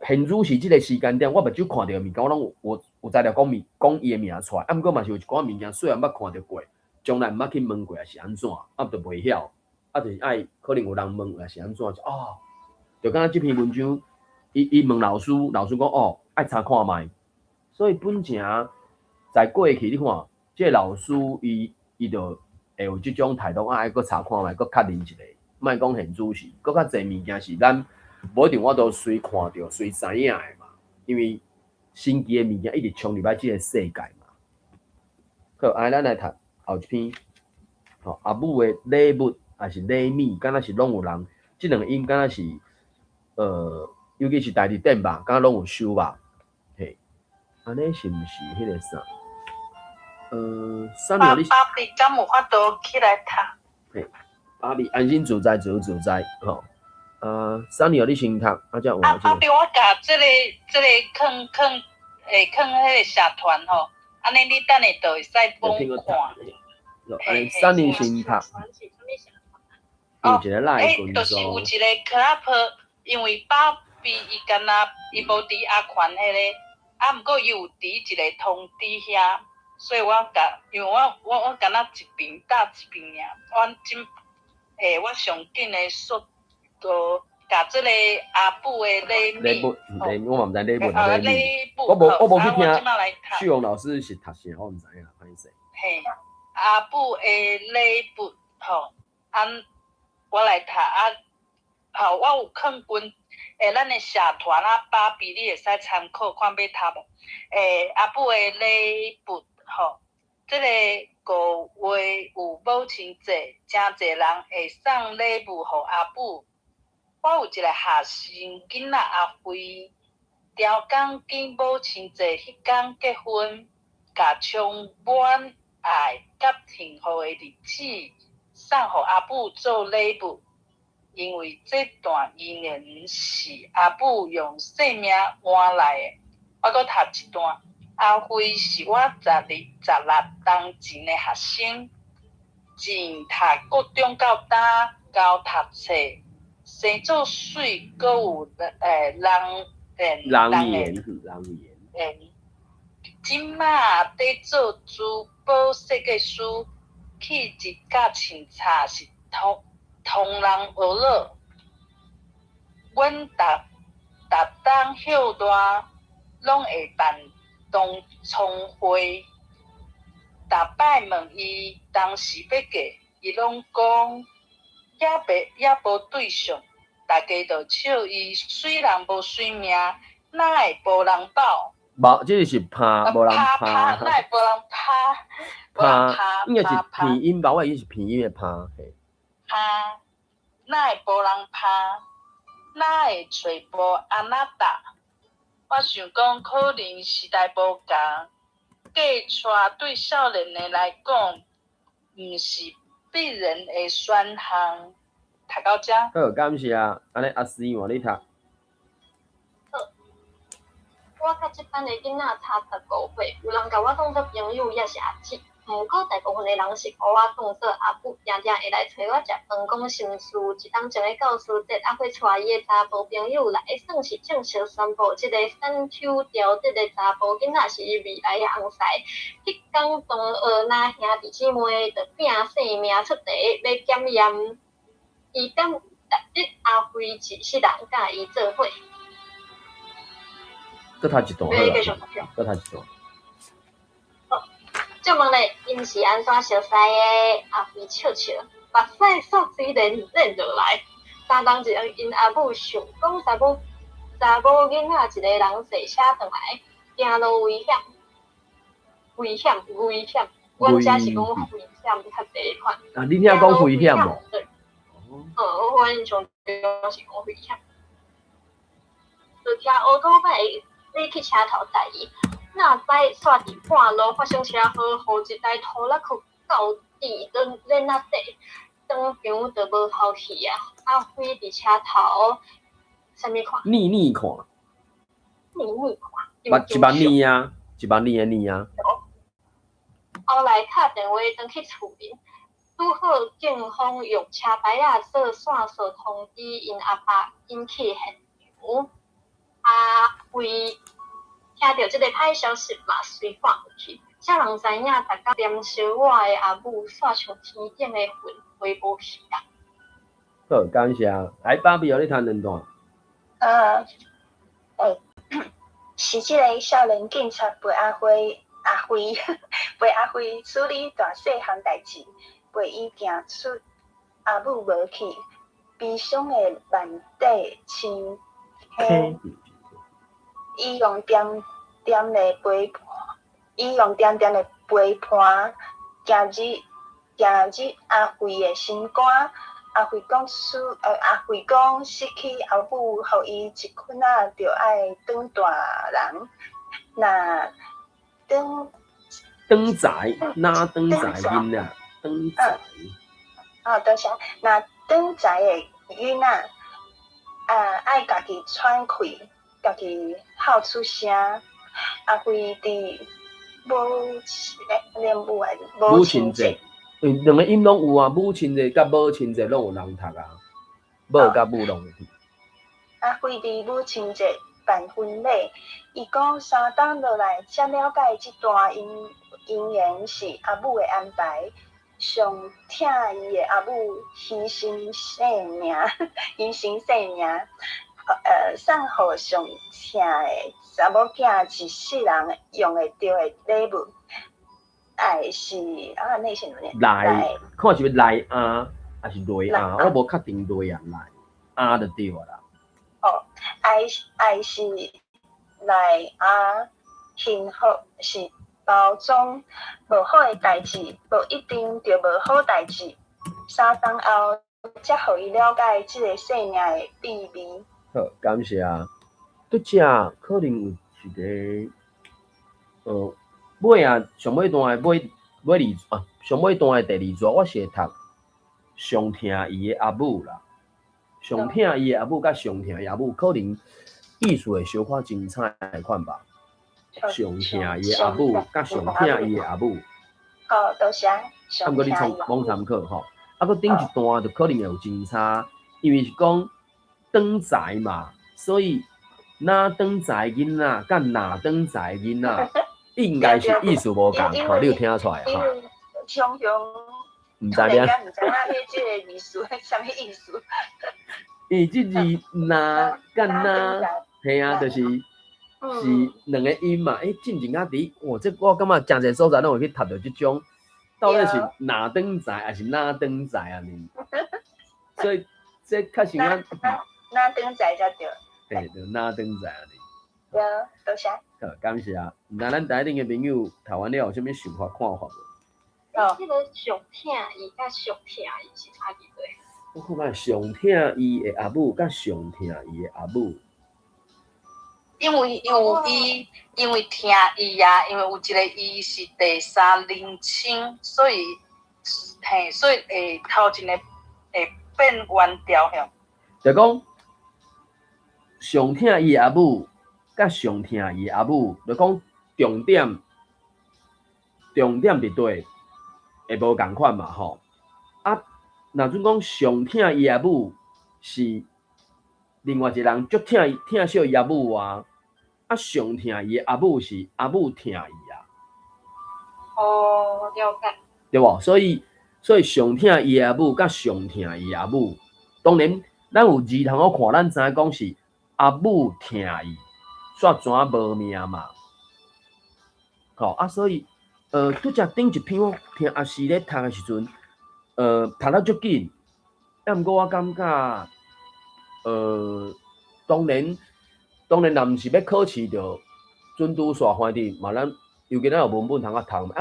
[SPEAKER 1] 现如是即个时间点，我目睭看到诶物件，我拢有材料讲伊诶名出来，毋过嘛是有一寡物件虽然捌看到过，将来毋捌去问过，也是安怎，就袂晓，就是爱可能有人问，也是安怎，就敢若即篇文章，伊问老师讲爱查看觅，所以本正在过去你看，即个老师伊就会有即种态度，爱搁查看觅，搁确认一下，莫讲现主是，搁较侪物件是咱无一定我都随看到、随知影诶嘛，因为。新奇诶物件一直冲入来即个世界嘛。好，咱来读后一篇。阿母诶礼物还是礼物，敢若是拢有人，即两个音敢若是尤其是台语顶吧，敢若拢有收吧。嘿，安尼是毋是迄个啥？
[SPEAKER 2] 爸比敢有法度起来读？
[SPEAKER 1] 嘿，爸比安心自在，自由自在，三年你先读，才有。
[SPEAKER 2] 爸比，我甲即个坑迄个社团吼，安尼你等下就会使帮看。
[SPEAKER 1] 3年先读。有一个赖群
[SPEAKER 2] 就是有一个 club，因为爸比伊敢若伊无伫阿宽迄个，啊，毋过伊有伫一个通知遐，所以因为我敢若一边搭一边尔，我上紧的速度，甲即个阿母的礼物，
[SPEAKER 1] 我嘛毋知礼物啊礼物，
[SPEAKER 2] 我
[SPEAKER 1] 无去听。
[SPEAKER 2] 旭
[SPEAKER 1] 荣老师是读啥，我毋知影，歹势。
[SPEAKER 2] 嘿，阿母的礼物吼，我来读好，我有放群咱的社团爸比你会使参考看要读无？阿母的礼物吼，即个5月有母亲节，真侪人会送礼物互阿母。我有一个学生囡仔阿辉，调讲见母亲节迄天结婚，甲充满爱甲幸福的日子送互阿母做礼物。因为这段姻缘是阿母用性命换来的。我阁读一段，阿辉是我16年的学生，从读国中到大，到读册，生做水，阁有人言。今仔在做珠宝设计师，气质甲穿插是同人学乐，阮逐当休大，拢会办同窗会。逐摆问伊当时要嫁，伊拢讲也无对象，大家就笑伊水人无水命，哪会无人保？
[SPEAKER 1] 无，这是拍，无人拍，
[SPEAKER 2] 哪会无人拍？
[SPEAKER 1] 应该是鼻音吧？我以为是鼻音的拍，嘿。
[SPEAKER 2] 哪会无人拍？哪会找无安那搭？我想讲，可能时代无共，嫁娶对少年的来讲，毋是必然的选项。读到这。
[SPEAKER 1] 好，感谢啊！安尼阿思换你读。
[SPEAKER 4] 我甲即班的囡仔差15岁，有人甲我当做朋友，也是阿姊。毋过大部分的人是互我当做阿母，常常会来找我食饭，讲心事。一当前的教师节，还会带伊的查甫朋友来，算是正式宣布，即个选手调即个查甫囡仔是伊未来的翁婿。迄天同学那兄弟姊妹就拼性命出题，要检验。伊等逐日阿辉是世人甲伊做伙。
[SPEAKER 1] 搁读一段好啦，搁读一段。
[SPEAKER 4] 就问咧，因是安怎熟悉的？阿辉笑笑，目屎煞水连落来。相当一人因阿母想讲查某囡仔一个人坐车转来，行路危险。阮遮是讲危险较侪款。
[SPEAKER 1] 啊，你听讲危险无？
[SPEAKER 4] 我印象中是讲危险。就听乌托摆你去车头载伊。那在煞伫半路发生车祸，互一台拖拉库到地跟在那底，当场就无效去啊！阿辉伫车头，啥物看？
[SPEAKER 1] 逆看。一万年啊，1万年的年啊。
[SPEAKER 4] 后来打电话转去厝边，拄好警方用车牌做线索通知因阿爸，引起现场。阿辉。听到这个歹消息嘛，随赶回去。啥人知影，大家念烧我的阿母，煞像天顶的云，飞无去啊！
[SPEAKER 1] 好，感谢。来，芭比，你谈两段。
[SPEAKER 5] 是这个少年警察陪阿辉处理大细项代志，陪伊行出阿母无去，悲伤的万底青黑。伊用点点的陪伴，行入阿辉的心肝。阿辉讲失去阿母，互伊一困仔就爱当大人。那
[SPEAKER 1] 当仔囡仔，当仔。
[SPEAKER 5] 多谢。那当仔的囡仔，爱家己喘气。家己喊出声，阿辉伫母亲节，
[SPEAKER 1] 两个音拢有啊，母亲节甲母亲节拢有人读啊，母甲母拢会去。
[SPEAKER 5] 非伫母亲节办婚礼，伊讲3冬落来才了解即段姻缘是阿母的安排。上疼伊的阿母牺牲性命，送互上疼的查某囝一世人用会着的礼物。爱是那是什么？
[SPEAKER 1] 来，看是要来啊，还是雷啊？我无确定雷啊来啊就对啦。
[SPEAKER 5] 爱是来啊，幸福是包装无好的代志，无一定就无好代志。3冬后，才互伊了解即个生命的秘密。
[SPEAKER 1] 好，感谢啊。拄只可能有一个尾啊，上尾段的上尾段的第2节，我是会读上疼伊的阿母啦。上疼伊的阿母甲上疼伊阿母，可能意思会小可精彩款吧。上疼伊的阿母甲上疼伊的阿母。
[SPEAKER 5] 好，多谢。
[SPEAKER 1] 啊，毋过你网参考吼，啊，佮顶一段就可能会有精差，因为是讲长财嘛，所以哪长财囡仔甲哪长财囡仔，应该是意思无共，吼，你有听出来哈？
[SPEAKER 5] 常常
[SPEAKER 1] 毋知影，
[SPEAKER 5] 毋知影迄即个意思，啥物意思？
[SPEAKER 1] 因为即字哪甲哪，嘿啊，就是两个音嘛。进前啊伫，这我感觉诚侪所在拢会去读到即种，到底是哪长财还是哪长财啊？呢？所以这确实啊，
[SPEAKER 5] 哪长财才对。
[SPEAKER 1] 嘿，就哪长财啊？
[SPEAKER 5] 对，多谢。
[SPEAKER 1] 好，感谢啊。那咱台顶的朋友读完了有啥物想法看法无？
[SPEAKER 4] 迄个上疼伊甲上疼伊是差几多？
[SPEAKER 1] 我看看上疼伊的阿母甲上疼伊的阿母，
[SPEAKER 2] 因为疼伊啊，因为有一个伊是第3人称，所以会头前的会变原调向。
[SPEAKER 1] 就讲上疼伊的阿母甲上疼伊的阿母，就讲重点伫对，会无共款嘛吼。啊，若准讲上疼伊阿母是另外一个人足疼惜伊阿母啊，上疼伊阿母是阿母疼伊啊。
[SPEAKER 4] 哦，了解。
[SPEAKER 1] 对无？所以上疼伊阿母甲上疼伊阿母，当然咱有字通好看，咱知影讲是阿母疼伊，煞全无命嘛。好啊，所以拄则顶一篇我听阿诗咧读的时阵，读了足紧，毋过我感觉，当然，若毋是要考试着准拄煞反正嘛，咱尤其咱有文本通读，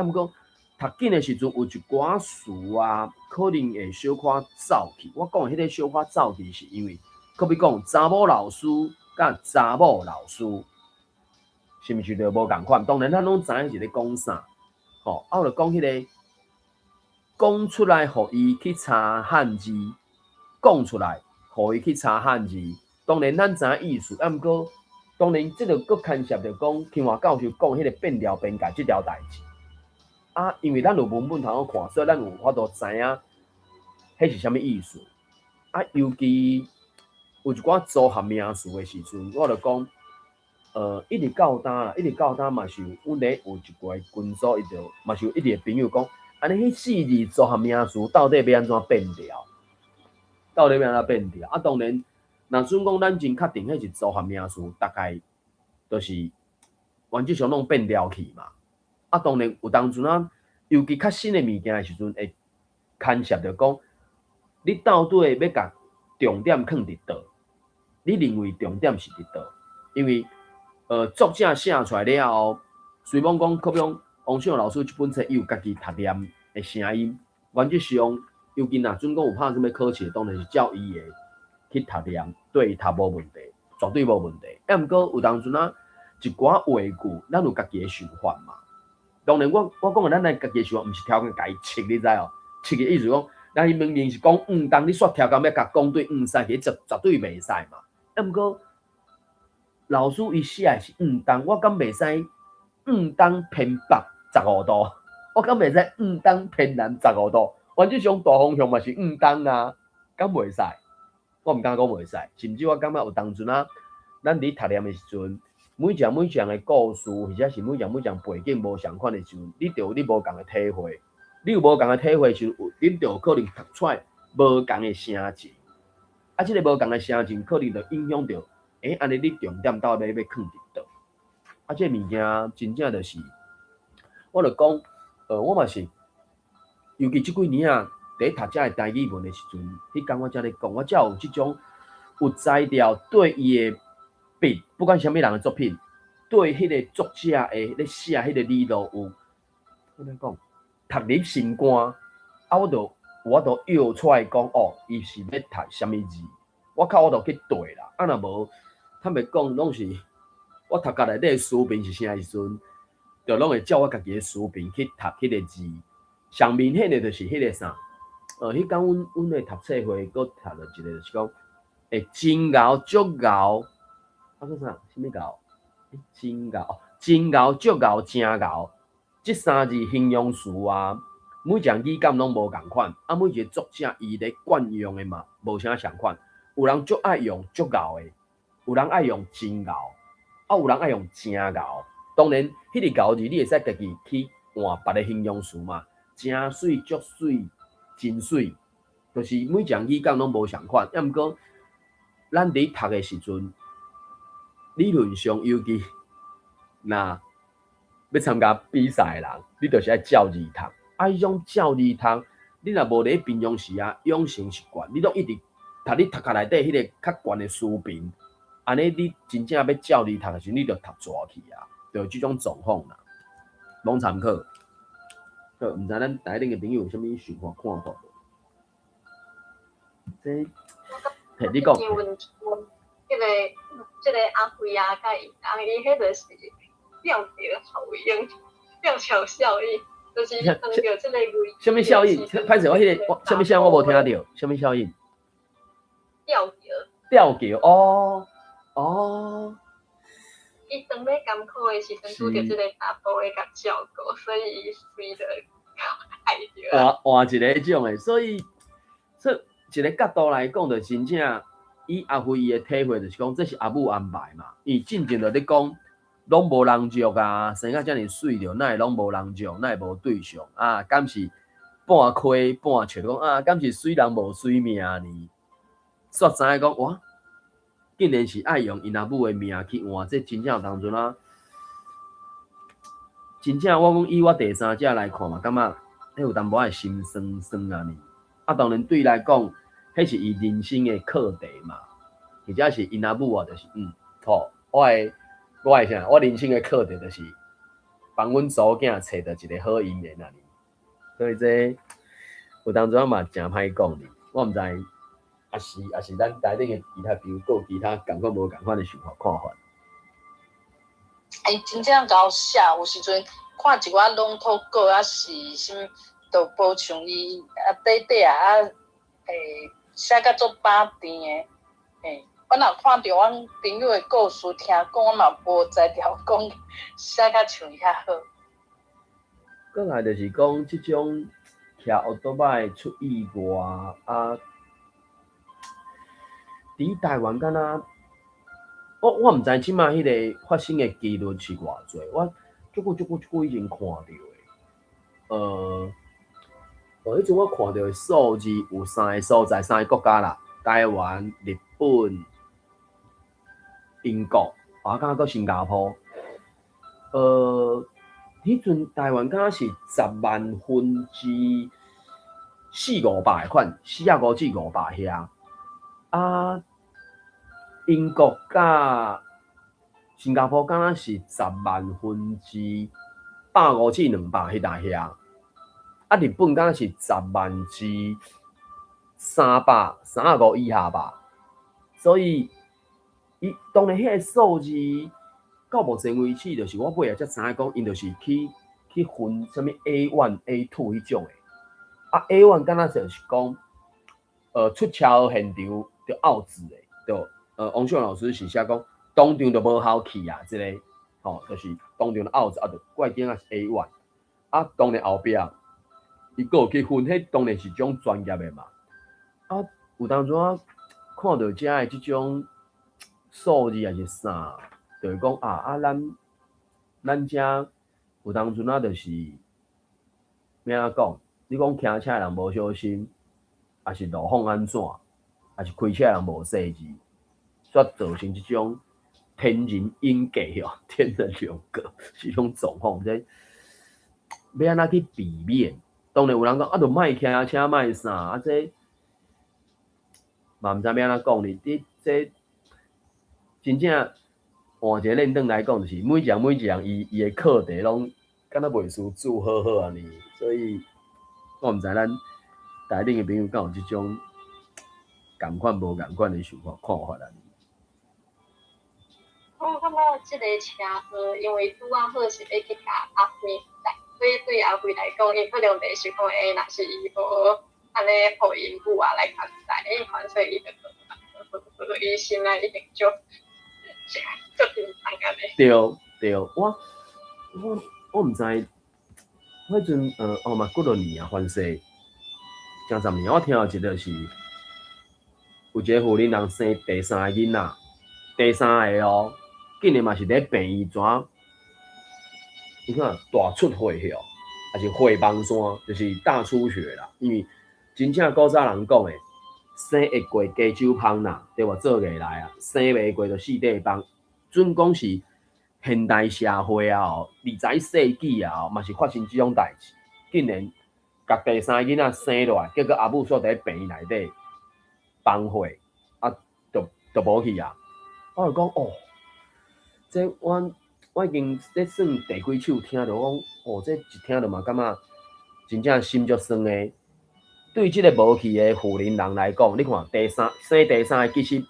[SPEAKER 1] 毋过读紧的时阵有一寡词啊，可能会小可走去。我讲迄个小可走去，是因为可比讲查某老师甲查某老师，是毋是着无共款？当然，咱拢知影是咧讲啥。吼，我就讲迄个讲出来，互伊去查汉字；讲出来，互伊去查汉字。当然，咱知影意思，毋过当然，即个佫牵涉着讲，清华教授讲迄个变调变改即条代志。啊，因为咱有文本通好看，所以咱有法度知影迄是啥物意思。啊，尤其有一寡组合名词的时阵，我就讲。一直到呾嘛是有，阮咧有一寡群组，伊就嘛是有一直朋友讲，安尼迄4字组合名词到底要安怎变调？啊，当然，若准讲咱真确定迄是组合名词，大概就是原则上拢变调去嘛。啊，当然有当阵啊，尤其较新的物件的时阵，会牵涉着讲，你到底要甲重点放伫倒？你认为重点是伫倒？因为作者写出来了后，随便讲，可比讲王小老师这本册，伊有家己读念的声音。原则上，尤其若准讲有拍什么考试，当然是照伊的去读念，对伊读无问题，绝对无问题。毋过有当阵啊，一寡话句，咱有家己的想法嘛。当然，我讲的咱来家己的想法，毋是挑工家己切，你知哦？切的意思讲，咱伊明明是讲当你煞挑工要甲讲对使，其实绝对袂使嘛。毋过老师伊写的是东，我敢袂使东偏北15度，我敢袂使东偏南15度。原则上大方向嘛是东啊，敢袂使？我毋敢讲袂使，甚至我感觉有当阵啊，咱伫读念的时阵，每项的故事，或者是每项背景无相款的时阵，你就有你无共的体会。你有无共的体会时，你就可能读出来无共的声情。啊，即个无共的声情，可能就影响到，安尼你重点到底要放伫倒？啊，即个物件真正就是，我就讲，我嘛是，尤其即几年啊，伫读遮个台语文的时阵，迄间我才咧讲，我才有即种有才调对伊的笔，不管啥物人的作品，对迄个作者的咧写迄个理路有，我怎讲，读入心肝，啊，我就摇出来讲，伊是要读啥物字，我就去对啦，啊，若无，坦白讲，拢是我读家内底书评是啥时阵，就拢会照我家己的书评去读迄个字，上明显的就是迄个啥。迄间阮的读册会，佫读了一个，就是讲，真熬足熬，啊个啥？啥物熬？真熬足熬真熬，即三字形容词啊，每项语感拢无共款，啊，每一个作者伊咧惯用的嘛，无啥相款。有人足爱用足熬的，有人爱用真熬，啊，有人爱用真熬。当然，迄个熬字你会使家己去换别个形容词嘛，真水、足水。真水，就是每项语感拢无相款。要毋过，咱伫读的时阵，理论上，尤其若要参加比赛的人，你就是爱照字读。啊，迄种照字读，你若无伫平常时啊养成习惯，你拢一直读你读壳内底迄个较悬的书评，安尼你真正要照字读的时，你就读错去啊，就即种状况啦，拢参考。毋知咱台顶嘅朋友有啥物想法看法？即係你講。
[SPEAKER 4] 即個阿輝啊，甲伊迄就是吊橋效應，吊橋效應，就是當着即個為。
[SPEAKER 1] 啥物效應？歹勢，我迄個啥物聲我無聽到，啥物效應？
[SPEAKER 4] 吊橋。
[SPEAKER 1] 吊橋，哦。
[SPEAKER 4] 伊當咧監考的時陣，拄着即個查甫的甲照顧，所以伊隨着害着。
[SPEAKER 1] 換一個迄種的，所以一個角度來講，就真正以阿輝伊的體會，就是講這是阿母安排嘛。伊進前就咧講，攏無人約啊，生甲遮爾水着，哪會攏無人約，哪會無對象啊？敢是半虧半笑講啊？敢是水人無水命呢？煞知影講哇！竟然是愛用因阿母的名去換，這真正有當陣啊！真正我講以我第三者來看嘛，感覺迄有淡薄仔心酸酸啊呢。啊，當然對伊來講，迄是伊人生的課題嘛，或者是因阿母啊，就是好，我啥？我人生的課題就是幫阮祖囝找到一個好姻緣啊呢。所以這有當陣嘛真歹講呢，我毋知。也是咱台頂嘅其他朋友，有其他共款無共款嘅想法看法。
[SPEAKER 2] 真正搞寫，有時陣看一寡朗讀稿啊，是啥物，就無像伊短啊，寫甲足飽甜誒。我若看到阮朋友嘅故事，聽講我嘛無才調講寫甲像伊遐好。
[SPEAKER 1] 閣來就是講，即種騎奧多擺出意外啊。伫台灣敢若，我毋知即馬迄個發生嘅幾率是偌濟，我足久已經看到誒。迄陣我看到嘅數字有3個所在，3個國家啦，台灣、日本、英國，啊，敢若閣新加坡。迄陣台灣敢若是10萬分之400-500嘅款，400至500遐。啊，英國甲新加坡敢若是10萬分之150至200迄搭遐，啊，日本敢若是10萬之335以下吧。所以，伊當然迄個數字到目前為止，就是我尾仔才知影講，因就是去分什麼 A1、A2 迄種誒。啊 ，A1 敢若就是講，出車現場。就拗字誒，就王秀老師是寫講當場就無好去啊，即、這個就是當場的拗字啊，就怪頂啊是 A1 啊，當然後壁伊閣有去分，迄當然是種專業的嘛。啊，有當陣看到遮的即种数字还是啥，就是讲咱遮有当阵啊，就是要安怎讲？你讲骑车的人无小心，还是路况安怎，还是开车的人无细致，所以造成即种天人应格哦，天人永隔是种状况，这要安怎去避免？当然有人讲啊，就莫骑车，莫啥啊，这嘛毋知要安怎讲呢？这真正换一个认真来讲，就是每一项伊的课题拢敢若袂输做好好安尼，所以我毋知咱台顶的朋友敢有即种共款无共款的想法看法安尼。
[SPEAKER 4] 我感觉即个车因为拄啊好是要去甲阿辉载，所以对阿辉来讲，伊可能袂想讲若是伊无安尼互因母啊来甲载，反正伊就伊心内一定就紧张安尼。
[SPEAKER 1] 对，我毋知，迄阵嘛几多年啊，反正前10年，我听到一个是有一个妇人人生第3个囡仔，第3个哦，竟然嘛是咧病医怎？你看大出血哦，还是血崩山，就是大出血啦。因为真正古早人讲诶，生会过加酒芳啦，对无？做袂来啊，生袂过就四底崩。准讲是现代社会啊，20世纪啊，嘛是发生即种代志，竟然甲第3个囡仔生落来，结果阿母煞伫病院内底崩血，啊，就无去啊。我就讲哦，这我已经咧算第几手听到讲，哦，这一听到嘛感觉真正心足酸诶。对即个无去诶妇人人来讲，你看生第3个其实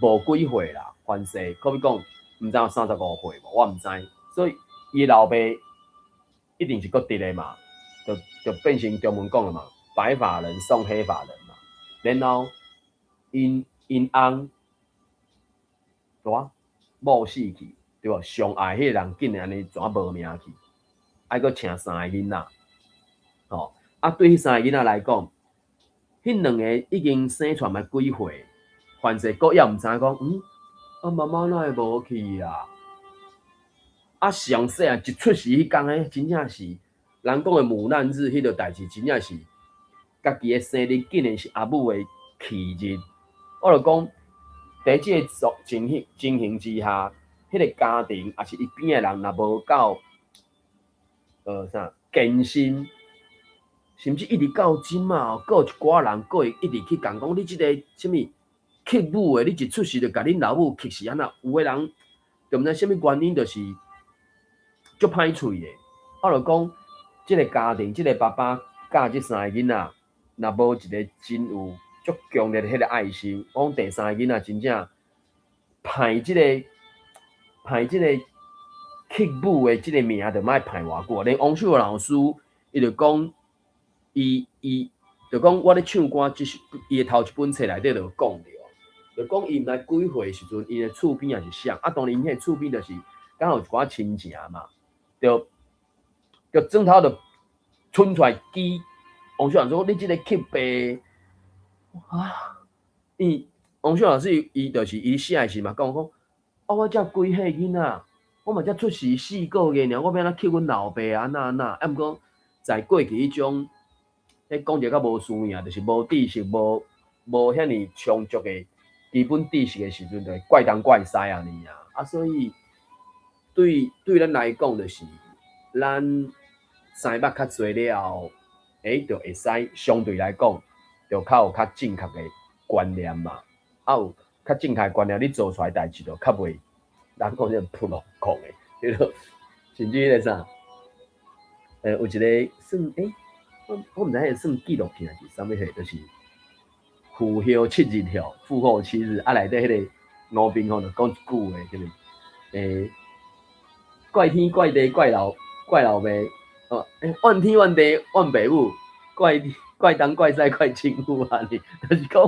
[SPEAKER 1] 无几岁啦，反正可比讲。毋知有35岁无，我毋知，所以伊老爸一定是搁直的嘛，就变成中文讲的嘛，白发人送黑发人嘛，然后因翁对啊，某死去，对无？上爱迄个人竟然安尼怎无命去，还搁请3个囡仔，哦，啊对迄3个囡仔来讲，迄2个已经生出来几岁，反正搁也毋知讲啊，妈妈哪会无去啊？啊，上细啊，一出世迄天诶，真正是人讲诶母难日，迄个代志真正是家己诶生日，竟然是阿母诶忌日。我就讲，在即个情形之下，迄个家庭也是伊边诶人，若无够艰辛，甚至一直到即嘛，佫有一寡人佫会一直去讲讲你即个啥物。克母诶，你一出世就甲恁老母克死安那？有诶人就毋知啥物原因，就是足歹喙诶。我就讲，即个家庭，即个爸爸教即3个囡仔，若无一个真有足强烈诶迄个爱心，我讲第3个囡仔真正歹即个克母诶即个名，就莫歹偌久。连王秀老师，伊就讲，伊就讲我咧唱歌，即是伊诶头一本册内底就讲着。就讲伊毋知几岁时阵，伊诶厝边也是谁啊？当然，伊迄厝边就是刚好有一寡亲情嘛，就转头就伸出来记。王秀老师说：“你即个刻白啊！”王秀老师伊就是伊写诶时嘛，讲啊，我遮几岁囡仔，我嘛才出世4个月尔，我要安怎刻阮老爸啊？那，毋过在过去迄种，迄讲者较无思命，就是无知识、无遐尼充足诶。基本知识的时阵，就会怪东怪西安尼啊，所以对咱来讲，就是咱知捌较侪了，就会使相对来讲，就较有较正确的观念嘛。有较正确的观念，你做出来代志就较袂，人讲迄扑落空的，对咯。甚至迄个啥，有一个算我毋知迄算纪录片还是啥物迄，就是。父孝7日吼，父后7日，内底迄个吴斌吼就讲一句话，就是怪天怪地怪老爸，怨天怨地怨爸母，怪东怪西怪亲父安尼，就是讲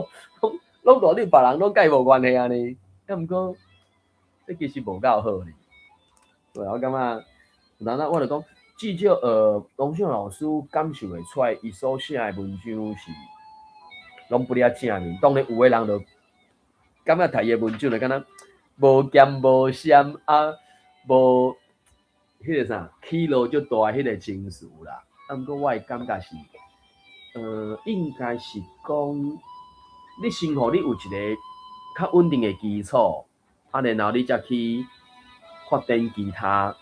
[SPEAKER 1] 拢大你别人拢甲伊无关系安尼，毋过这其实无够好呢。对，我感觉，然后我就讲，至少王秀老师感受会出来，伊所写的文章是。拢不哩正面，当然有诶人感觉读伊文章就敢若无咸无咸啊，无迄个啥起落足大迄个情绪啦。啊，毋过我的感觉是，应该是讲，你先互你有一个较稳定的基础，啊，然后你才去发展其他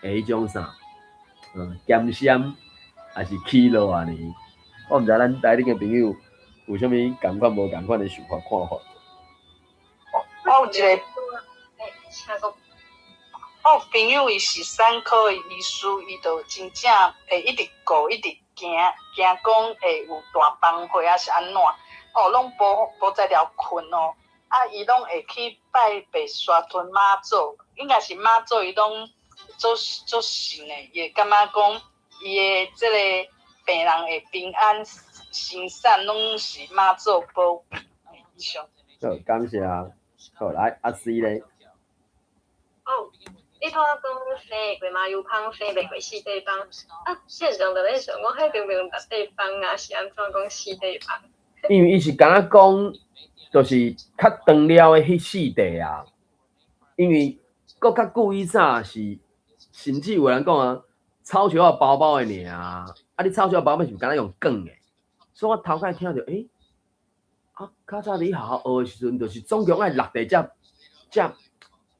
[SPEAKER 1] 的迄种啥，减闪还是起落安尼。我毋知咱台顶的朋友有啥物共款无共款的想法看法？
[SPEAKER 2] 我有一个，我有朋友伊是3科的医师，伊就真正会一直顾，一直惊讲会有大崩溃啊是安怎？哦，拢无在了困哦。啊，伊拢会去拜白沙屯妈祖，应该是妈祖，伊拢做神的，伊会感觉讲伊的即个病人会平安心善，拢是妈祖保庇以上。
[SPEAKER 1] 好，感谢。好，来阿 C 咧。
[SPEAKER 4] 哦，你拄仔讲生过嘛，有芳生袂过四地帮啊？线上就咧想，我迄明明六地帮啊，是安怎讲四地帮？
[SPEAKER 1] 因为伊是敢若讲，就是较长了的迄4地啊。因为搁较久以早是，甚至有人讲啊，草球啊包包的尔啊，啊你草球啊包包是敢若用卷的，所以我头开听着，啊，较早伫学校学的时阵，就是总共爱6地才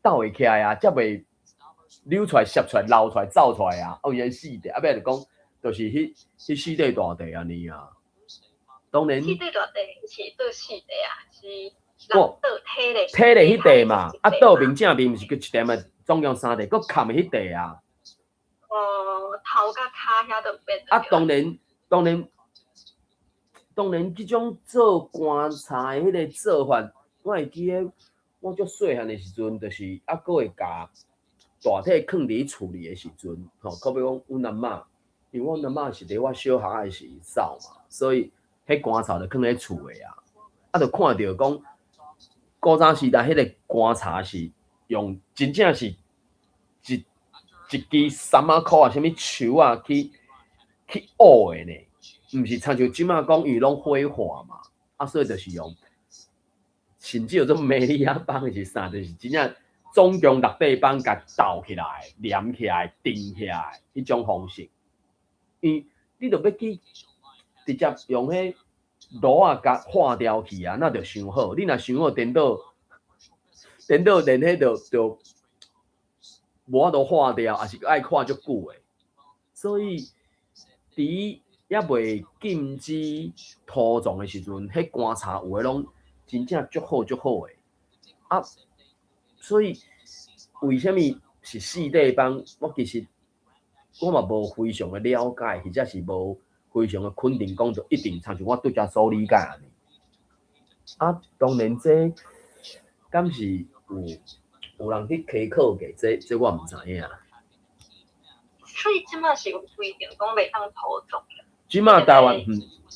[SPEAKER 1] 斗会起来啊，才袂溜出来、摄出来、流出来、走出来啊。原来4地，啊，尾就讲，就是迄4地大地安尼啊。当然，
[SPEAKER 4] 四地大地是倒四地啊，是人倒体咧。
[SPEAKER 1] 体咧迄地嘛，啊倒面正面毋是佮一地嘛，总共3地，佮砍迄地啊。
[SPEAKER 4] 哦，头甲骹遐都变。
[SPEAKER 1] 啊，当然，即种做观察的迄个做法，我会记得，我足细汉的时阵，就是还佫会甲大体囥伫厝里的时阵，可比讲阮阿嬷，因为阮阿嬷是伫我小学的时走嘛，所以迄观察就囥咧厝的啊，啊，就看着讲古早时代迄个观察是用真正是一支三仔箍啊，啥物树啊去学的呢。毋是参像即马讲伊拢绘画嘛，啊，所以就是用，甚至有种美利亚邦是啥，就是真正总共6地邦甲斗起来、连起来、定起来迄种方式。因你著要去直接用迄螺啊甲化掉去啊，那著伤好。你若伤好，电脑连迄就无法度化掉，也是爱看足久诶。所以伫也未禁止土葬的时阵，迄观察有诶拢真正足好诶。啊，所以为虾米是4地帮？我其实我嘛无非常的了解，或者是无非常的肯定讲，就一定参像我拄则所理解安尼。啊，当然这敢是有人去溪考过，这我毋知影。
[SPEAKER 4] 所以即马是有规定讲袂当土葬。
[SPEAKER 1] 即马台湾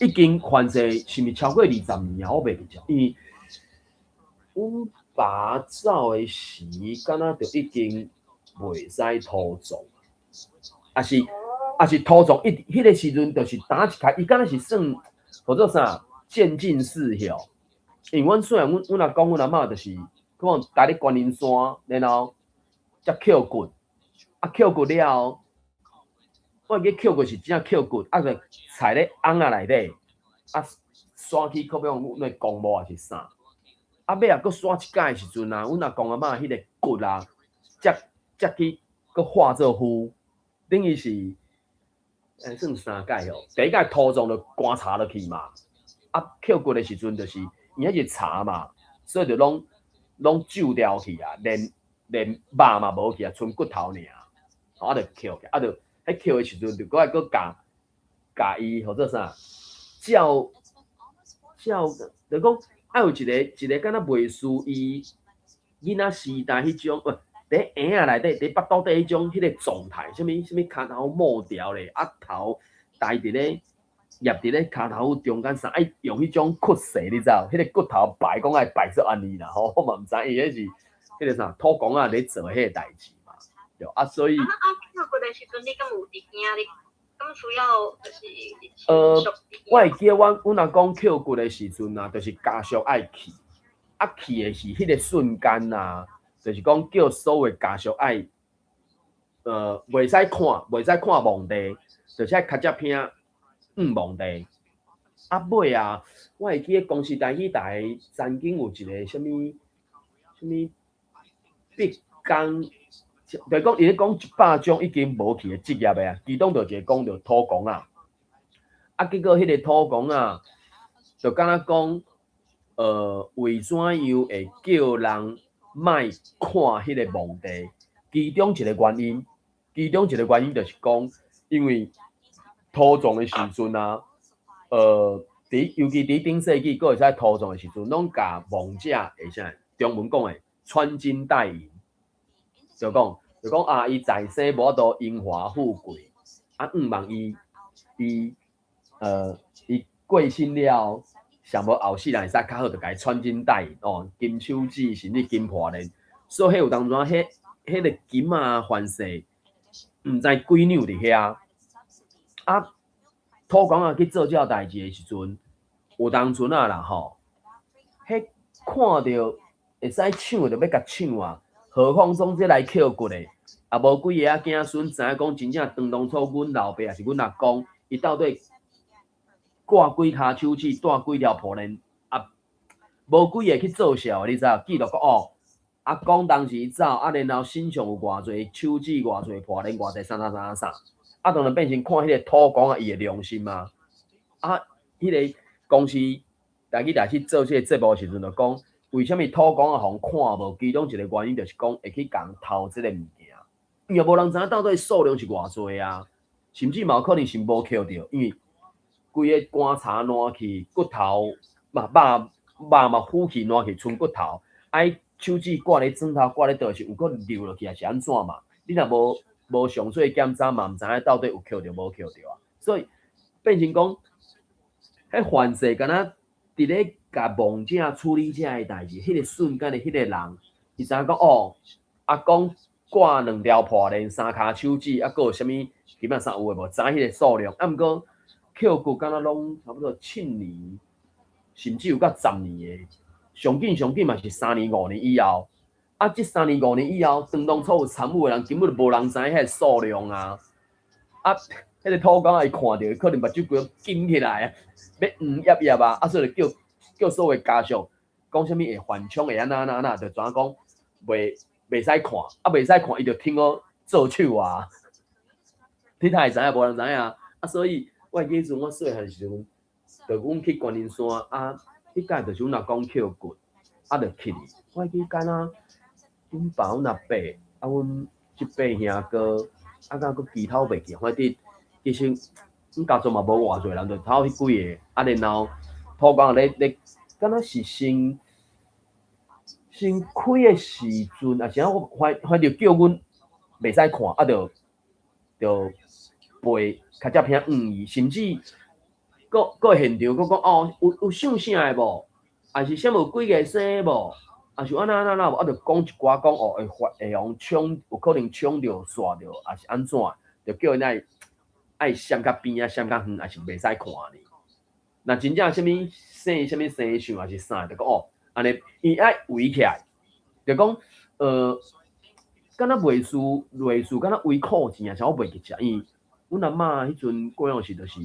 [SPEAKER 1] 已经关制，是毋超过20年啊？我袂记得，因为阮爸走的时，敢若就已经袂使土葬，也是土葬。迄个时阵就是打一开，伊敢若是算或者啥渐进式吼。因为阮虽然阮阿公阮阿嬷就是可能待咧观音山，然后才捡骨，啊捡骨了后。我记捡骨是真正捡骨，啊，就踩咧甕仔内底，啊，刷去，可比讲阮的公墓还是啥，啊，尾啊，佫刷一届的时阵啊，阮阿公阿嬷迄个骨啊，才去佫化作灰，等于是，算3届哦。第一届土葬就观察落去嘛，啊，捡骨的时阵就是伊迄是茶嘛，所以就拢揪掉去啊，连肉嘛无去啊，剩骨头尔，啊，就捡去，啊，就。迄捡的时阵，就搁教伊或者啥教，就讲爱有一个敢若袂输伊囡仔时代迄种，伫婴仔内底，伫腹肚底迄种迄个状态，啥物骹头抹掉咧，啊头戴伫咧掖伫咧骹头中间啥，爱用迄种骨髓，你知道？迄个骨头摆讲爱摆做安尼啦，吼，我嘛毋知伊迄是迄个啥土公仔咧做迄个代志。啊，所以。
[SPEAKER 4] 跳过的时阵，你敢有伫惊？你敢需要就是
[SPEAKER 1] 我会记得阮阿公捡骨的时阵啊，就是家属爱去，去的是迄个瞬间啊，就是讲叫所有家属爱，袂使看墓地，就是爱较只片墓地。尾啊，我会记得公司台去台曾经有一个什物毕工，就是讲伊咧讲100种已经无去的职业的啊，其中就一个讲着土工啊，结果迄个土工啊，就敢若讲，为怎样会叫人莫看迄个墓地？其中一个原因就是讲，因为土葬的时阵啊，尤其伫顶世纪，佫会使土葬的时阵，拢甲亡者会啥？中文讲的穿金戴银，就讲啊，伊在生无法度荣华富贵，望伊过身了，想无后世人会使较好，就甲伊穿金戴银哦，金手指甚至金破链，所以有当阵迄个金啊，环饰毋知几两伫遐。土工啊去做这代志的时阵，有当阵啊啦吼，迄看到会使抢就要甲抢啊，何况总这来捡骨的，也无几个仔孙知影讲真正当初阮老爸也是阮阿公，伊到底挂几骹手指，带几条破链，无几个去做小，你知影？记录讲哦，阿公当时走，然后身上有偌济手指，偌济破链，偌济啥，当然变成看迄个土工啊，伊的良心嘛。迄个公司来去做这个节目的时阵，就讲为什么土工啊互看无？其中一个原因就是讲会去共偷这个物件，因为无人知影到底数量是偌济啊，甚至嘛有可能是无捡到，因为规个棺柴烂去，骨头肉嘛腐去烂去，剩骨头，手指挂咧枕头，挂咧倒是有可能流落去，还是安怎嘛？你若无详细检查嘛，毋知影到底有捡着无捡着啊。所以变成讲，迄凡事敢若伫咧甲亡者处理这个代志，迄个瞬间的迄个人，伊知影讲哦，阿公挂2条破链，3骹手指，佫有啥物基本上有诶无？知迄个数量，毋过捡骨敢若拢差不多7年，甚至有到10年诶。上紧嘛是3年5年以后，这3年5年以后，当初有参与的人根本就无人知影迄个数量啊！迄个土工啊，伊看到可能目睭规紧起来啊，要噎啊！所以就叫所有家属讲啥物会犯冲会安那，就怎讲袂使看，袂使看，伊就听我做手啊！你才会知影，无人知影所以我记阵我细汉时阵，就阮去观音山迄届就是阮阿公捡骨，就去哩。我记敢若阮爸、阮阿伯，阮即辈兄哥，敢佫其他袂记，反正其实阮家族嘛无偌侪人，就头迄几个，然后土工咧，敢若是先开的时阵，也是我反正叫阮袂使看，就背较只片伊，甚至佫现场佫讲哦，有想啥的无？还是啥有几个生无？还是安那无？就讲一寡讲哦，会用抢，有可能抢着、刷着，还是安怎？就叫因爱闪较边闪较远，还是袂使看呢？那真正啥物生相，还是啥？就讲哦，安尼伊爱围起来，就讲敢若类似，敢若围裤钱啊，像我袂记食，因为阮阿嬷迄阵过样时就是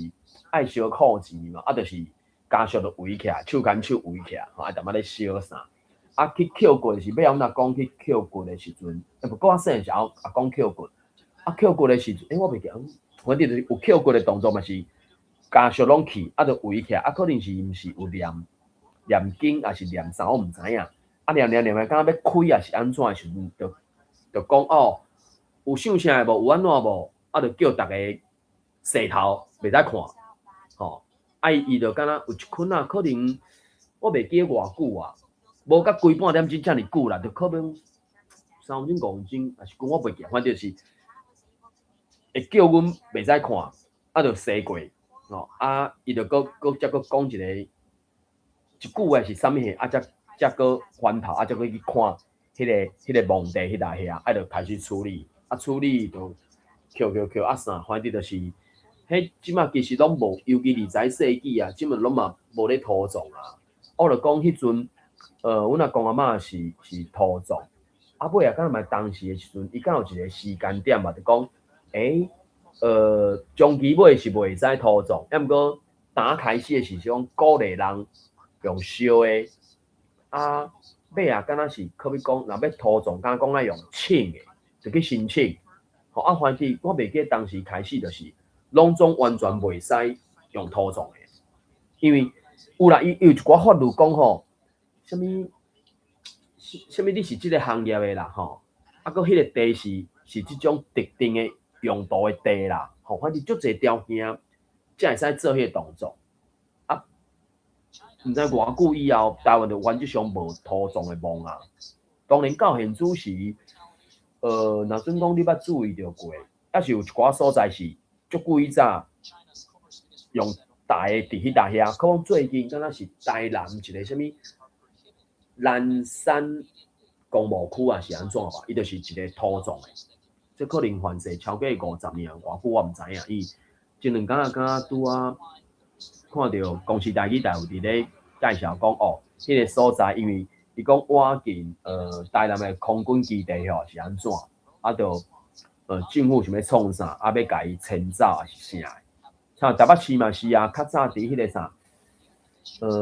[SPEAKER 1] 爱烧裤钱嘛，就是家属就围起来，手牵手围起来，淡仔咧烧啥。去捡骨是要阮阿公去捡骨的时阵，不过我细时候阿公捡骨，捡骨的时阵，我袂记，反正就是有捡骨的动作嘛是家属拢去，就围起来，可能是毋是有念经，还是念啥，我毋知影。念的，敢若要开，还是安怎的时阵，就讲哦，有想啥无？有安怎无？就叫逐个洗头，袂使看，吼。伊就敢若有一捆可能我袂记偌久啊，无甲规半点钟遮尔久啦，就可能3公斤、5公斤，还是讲我袂记，反正是会叫阮袂使看，就洗过，伊就佫讲一个一句话是啥物嘢，才佫翻头，才佫去看迄个墓地迄搭遐，就开始处理，处理就捡啥，反正就是，迄即马其实拢无，尤其20世纪啊，即马拢嘛无咧土葬啊。我就讲迄阵阮阿公阿嬷是土葬，啊尾啊，敢若嘛当时的时阵，伊敢有一个时间点嘛，就讲，中期尾是袂使土葬，抑毋过打开始的是种鼓励人用烧的，啊尾啊，敢若是可比讲，若要土葬，敢讲爱用请的，就去申请。吼啊，反正我袂记得当时开始就是拢总完全袂使用土葬的，因为有啦，伊有一寡法律讲吼，啥物你是即个行业的啦吼，啊，佮迄个地是即种特定的用途的地啦，吼，反正足侪条件才会使做迄个动作。啊，毋知偌久以后，台湾就原则上无土葬的梦啊。当然到现主时。若准讲你捌注意到过，还是有一寡所在是足久以早用大诶伫迄搭遐，可能最近敢若是台南一个啥物南山公务区啊，是安怎吧？伊就是一个土葬诶，这可能犯世超过50年，偌久我毋知影。伊前两工敢若拄啊看到公司台语台有伫咧介绍讲哦，迄个所在因为。伊讲我近台南的空军基地吼是安怎？啊，就政府想要创啥，啊要甲伊迁走还是啥？像台北市嘛是啊，较早伫迄个啥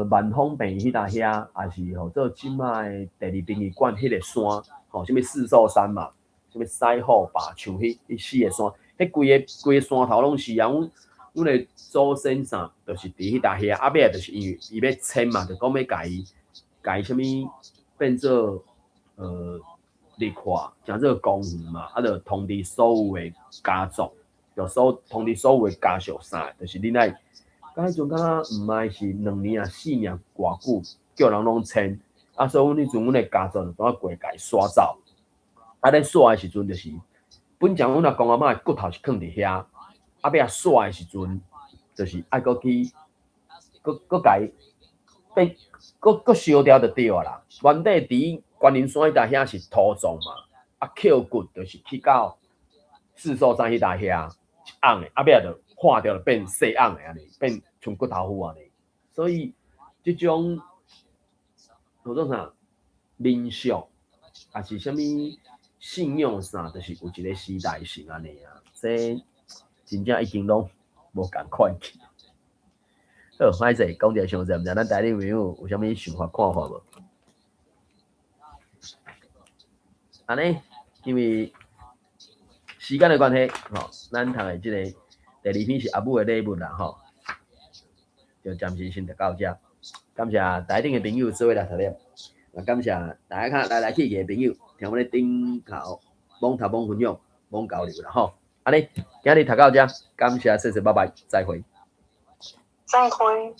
[SPEAKER 1] 万丰病院迄搭遐，也是吼做即摆第2殡仪馆迄个山，吼什物四兽山嘛，什物西湖坝像迄4个山，迄规个山头拢是啊，阮的祖先啥，就是伫迄搭遐，啊尾就是因为伊要迁嘛，就讲要甲伊什物变做立化，诚做公园嘛，啊，就通知所有的家族，就通知所有的家属啥，就是恁爱，甲迄阵敢若毋爱是2年啊4年偌久，叫人拢迁，啊，所以阮迄阵阮的家族就当过甲伊刷走，啊，咧刷的时阵就是，本将阮阿公阿嬷的骨头是囥伫遐，啊，尾啊刷的时阵，就是爱搁去，搁甲伊变。搁烧掉就对啦。原底伫观音山迄搭遐是土葬嘛，啊扣骨就是去到四兽山迄搭遐一盎的，啊尾就化掉就变细盎的安尼，变像骨头糊安尼。所以即种叫做啥民俗，还是啥物信仰啥，就是有一个时代性安尼啊。这真正已经拢无共款去。好，歹势讲者伤济，毋知咱台顶朋友有啥物想法看法无？安尼，因为时间的关系，吼，咱读的即个第2篇是阿母的礼物啦，吼，就暂时先到遮。感谢台顶的朋友做伙来读了，也感谢大家来去的朋友，听我咧顶头网头网分享、网交流啦，吼。安尼，今日读到遮，感谢，谢谢，拜拜，再会。
[SPEAKER 2] 再会。